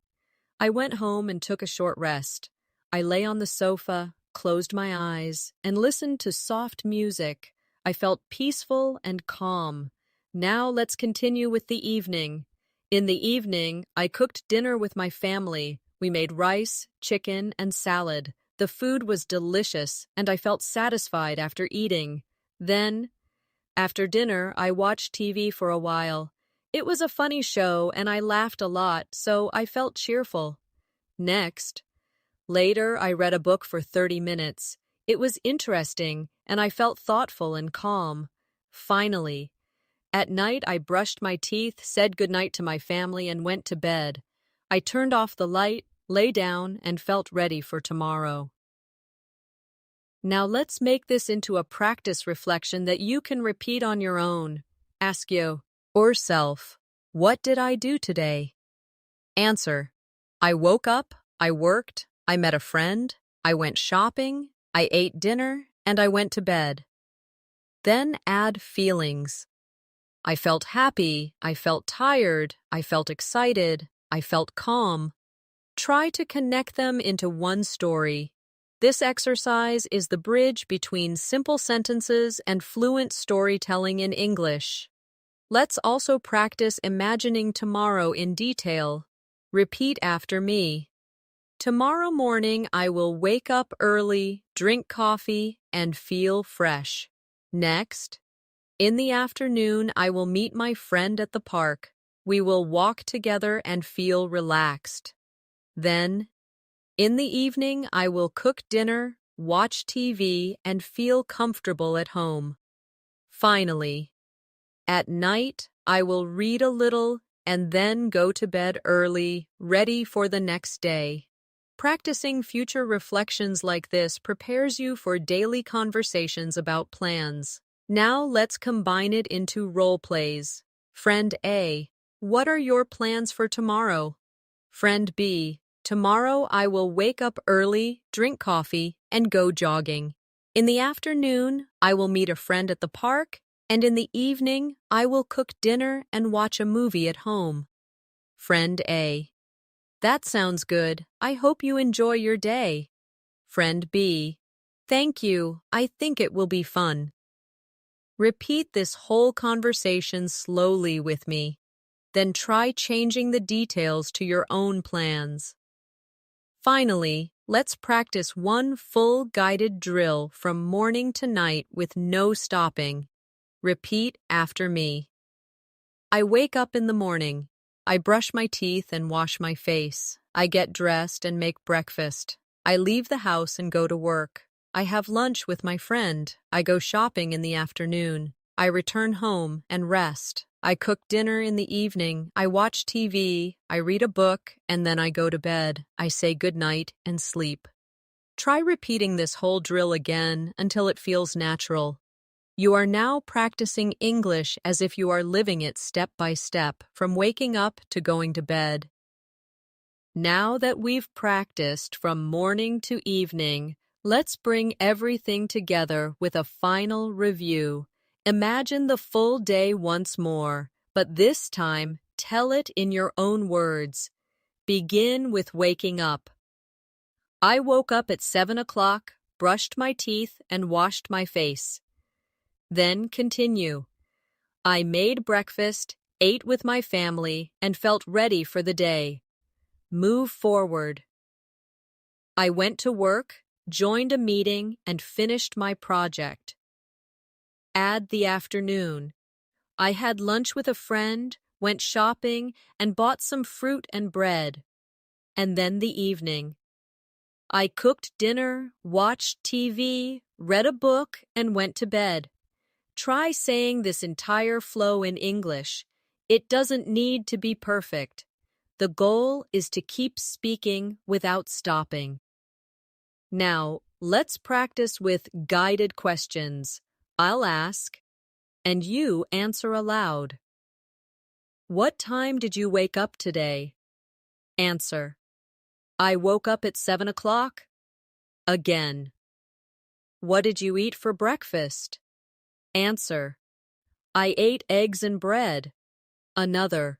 A: I went home and took a short rest. I lay on the sofa, closed my eyes, and listened to soft music. I felt peaceful and calm. Now let's continue with the evening. In the evening, I cooked dinner with my family. We made rice, chicken, and salad. The food was delicious, and I felt satisfied after eating. Then, after dinner, I watched TV for a while. It was a funny show, and I laughed a lot, so I felt cheerful. Next, later, I read a book for 30 minutes. It was interesting, and I felt thoughtful and calm. Finally, at night, I brushed my teeth, said goodnight to my family, and went to bed. I turned off the light, lay down, and felt ready for tomorrow. Now let's make this into a practice reflection that you can repeat on your own. Ask yourself, what did I do today? Answer, I woke up, I worked, I met a friend, I went shopping, I ate dinner, and I went to bed. Then add feelings. I felt happy, I felt tired, I felt excited, I felt calm. Try to connect them into one story. This exercise is the bridge between simple sentences and fluent storytelling in English. Let's also practice imagining tomorrow in detail. Repeat after me. Tomorrow morning, I will wake up early, drink coffee, and feel fresh. Next, in the afternoon, I will meet my friend at the park. We will walk together and feel relaxed. Then, in the evening, I will cook dinner, watch TV, and feel comfortable at home. Finally, at night, I will read a little and then go to bed early, ready for the next day. Practicing future reflections like this prepares you for daily conversations about plans. Now let's combine it into role plays. Friend A, what are your plans for tomorrow? Friend B, tomorrow I will wake up early, drink coffee, and go jogging. In the afternoon, I will meet a friend at the park, and in the evening, I will cook dinner and watch a movie at home. Friend A, that sounds good. I hope you enjoy your day. Friend B, thank you. I think it will be fun. Repeat this whole conversation slowly with me. Then try changing the details to your own plans. Finally, let's practice one full guided drill from morning to night with no stopping. Repeat after me. I wake up in the morning. I brush my teeth and wash my face. I get dressed and make breakfast. I leave the house and go to work. I have lunch with my friend. I go shopping in the afternoon. I return home and rest. I cook dinner in the evening. I watch TV. I read a book, and then I go to bed. I say goodnight and sleep. Try repeating this whole drill again until it feels natural. You are now practicing English as if you are living it step by step, from waking up to going to bed. Now that we've practiced from morning to evening, let's bring everything together with a final review. Imagine the full day once more, but this time, tell it in your own words. Begin with waking up. I woke up at 7 o'clock, brushed my teeth, and washed my face. Then continue. I made breakfast, ate with my family, and felt ready for the day. Move forward. I went to work, joined a meeting, and finished my project. Add the afternoon. I had lunch with a friend, went shopping, and bought some fruit and bread. And then the evening. I cooked dinner, watched TV, read a book, and went to bed. Try saying this entire flow in English. It doesn't need to be perfect. The goal is to keep speaking without stopping. Now, let's practice with guided questions. I'll ask, and you answer aloud. What time did you wake up today? Answer. I woke up at 7 o'clock. Again. What did you eat for breakfast? Answer. I ate eggs and bread. Another.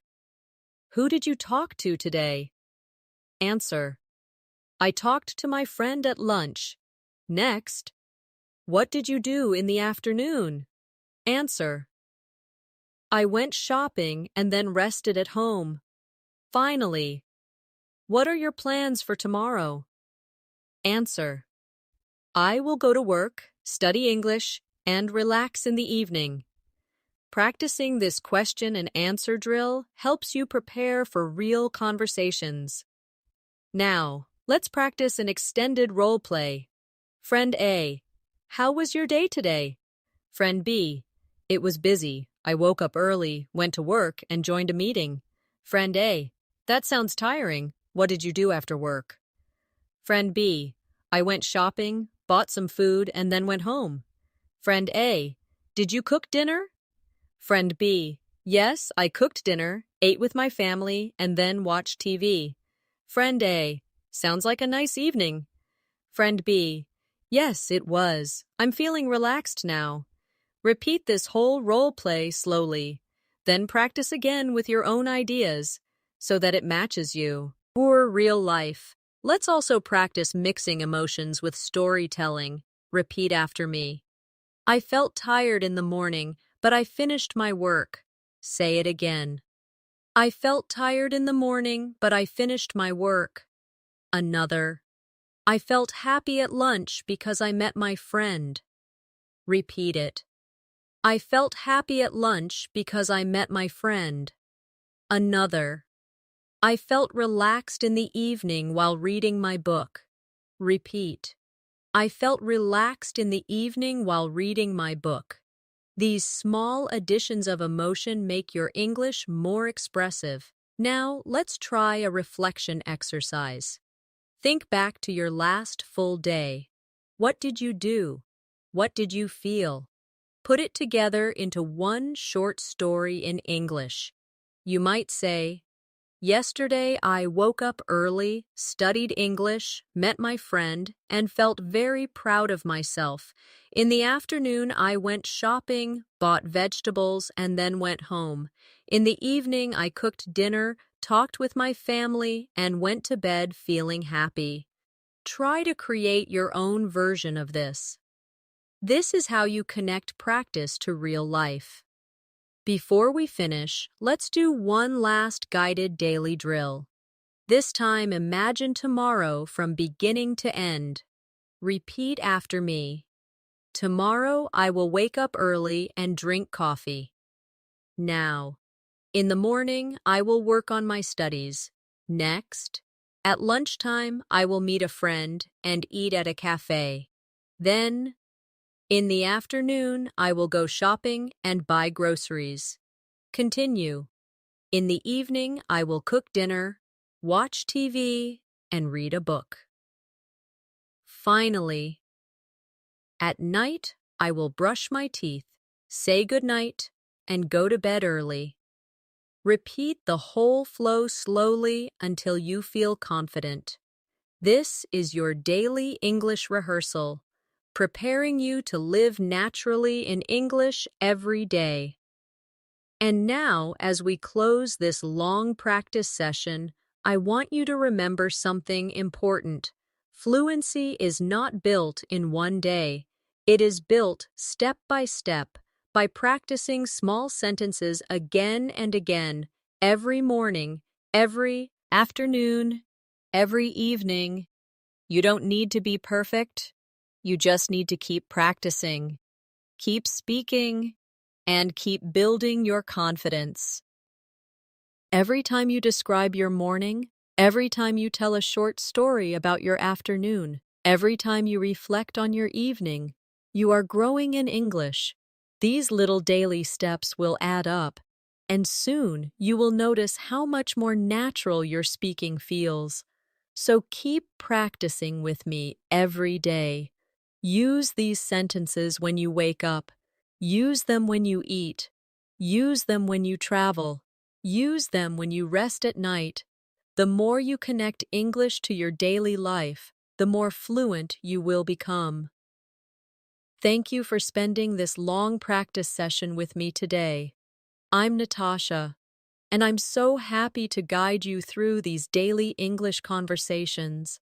A: Who did you talk to today? Answer. I talked to my friend at lunch. Next. What did you do in the afternoon? Answer. I went shopping and then rested at home. Finally. What are your plans for tomorrow? Answer. I will go to work, study English, and relax in the evening. Practicing this question and answer drill helps you prepare for real conversations. Now, let's practice an extended role play. Friend A. How was your day today? Friend B. It was busy. I woke up early, went to work, and joined a meeting. Friend A. That sounds tiring. What did you do after work? Friend B. I went shopping, bought some food, and then went home. Friend A. Did you cook dinner? Friend B. Yes, I cooked dinner, ate with my family, and then watched TV. Friend A. Sounds like a nice evening. Friend B. Yes, it was. I'm feeling relaxed now. Repeat this whole role play slowly. Then practice again with your own ideas so that it matches you. For real life. Let's also practice mixing emotions with storytelling. Repeat after me. I felt tired in the morning, but I finished my work. Say it again. I felt tired in the morning, but I finished my work. Another. I felt happy at lunch because I met my friend. Repeat it. I felt happy at lunch because I met my friend. Another. I felt relaxed in the evening while reading my book. Repeat. I felt relaxed in the evening while reading my book. These small additions of emotion make your English more expressive. Now, let's try a reflection exercise. Think back to your last full day. What did you do? What did you feel? Put it together into one short story in English. You might say, yesterday I woke up early, studied English, met my friend, and felt very proud of myself. In the afternoon I went shopping, bought vegetables, and then went home. In the evening I cooked dinner, talked with my family, and went to bed feeling happy. Try to create your own version of this. This is how you connect practice to real life. Before we finish, let's do one last guided daily drill. This time, imagine tomorrow from beginning to end. Repeat after me. Tomorrow, I will wake up early and drink coffee. Now, in the morning, I will work on my studies. Next, at lunchtime, I will meet a friend and eat at a cafe. Then, in the afternoon, I will go shopping and buy groceries. Continue. In the evening, I will cook dinner, watch TV, and read a book. Finally, at night, I will brush my teeth, say goodnight, and go to bed early. Repeat the whole flow slowly until you feel confident. This is your daily English rehearsal, preparing you to live naturally in English every day. And now, as we close this long practice session, I want you to remember something important. Fluency is not built in one day. It is built step by practicing small sentences again and again, every morning, every afternoon, every evening. You don't need to be perfect. You just need to keep practicing, keep speaking, and keep building your confidence. Every time you describe your morning, every time you tell a short story about your afternoon, every time you reflect on your evening, you are growing in English. These little daily steps will add up, and soon you will notice how much more natural your speaking feels. So keep practicing with me every day. Use these sentences when you wake up. Use them when you eat. Use them when you travel. Use them when you rest at night. The more you connect English to your daily life, the more fluent you will become. Thank you for spending this long practice session with me today. I'm Natasha, and I'm so happy to guide you through these daily English conversations.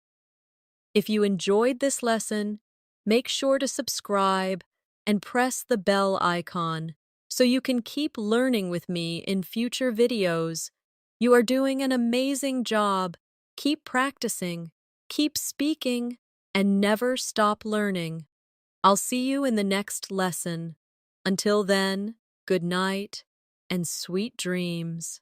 A: If you enjoyed this lesson, make sure to subscribe and press the bell icon so you can keep learning with me in future videos. You are doing an amazing job. Keep practicing, keep speaking, and never stop learning. I'll see you in the next lesson. Until then, good night and sweet dreams.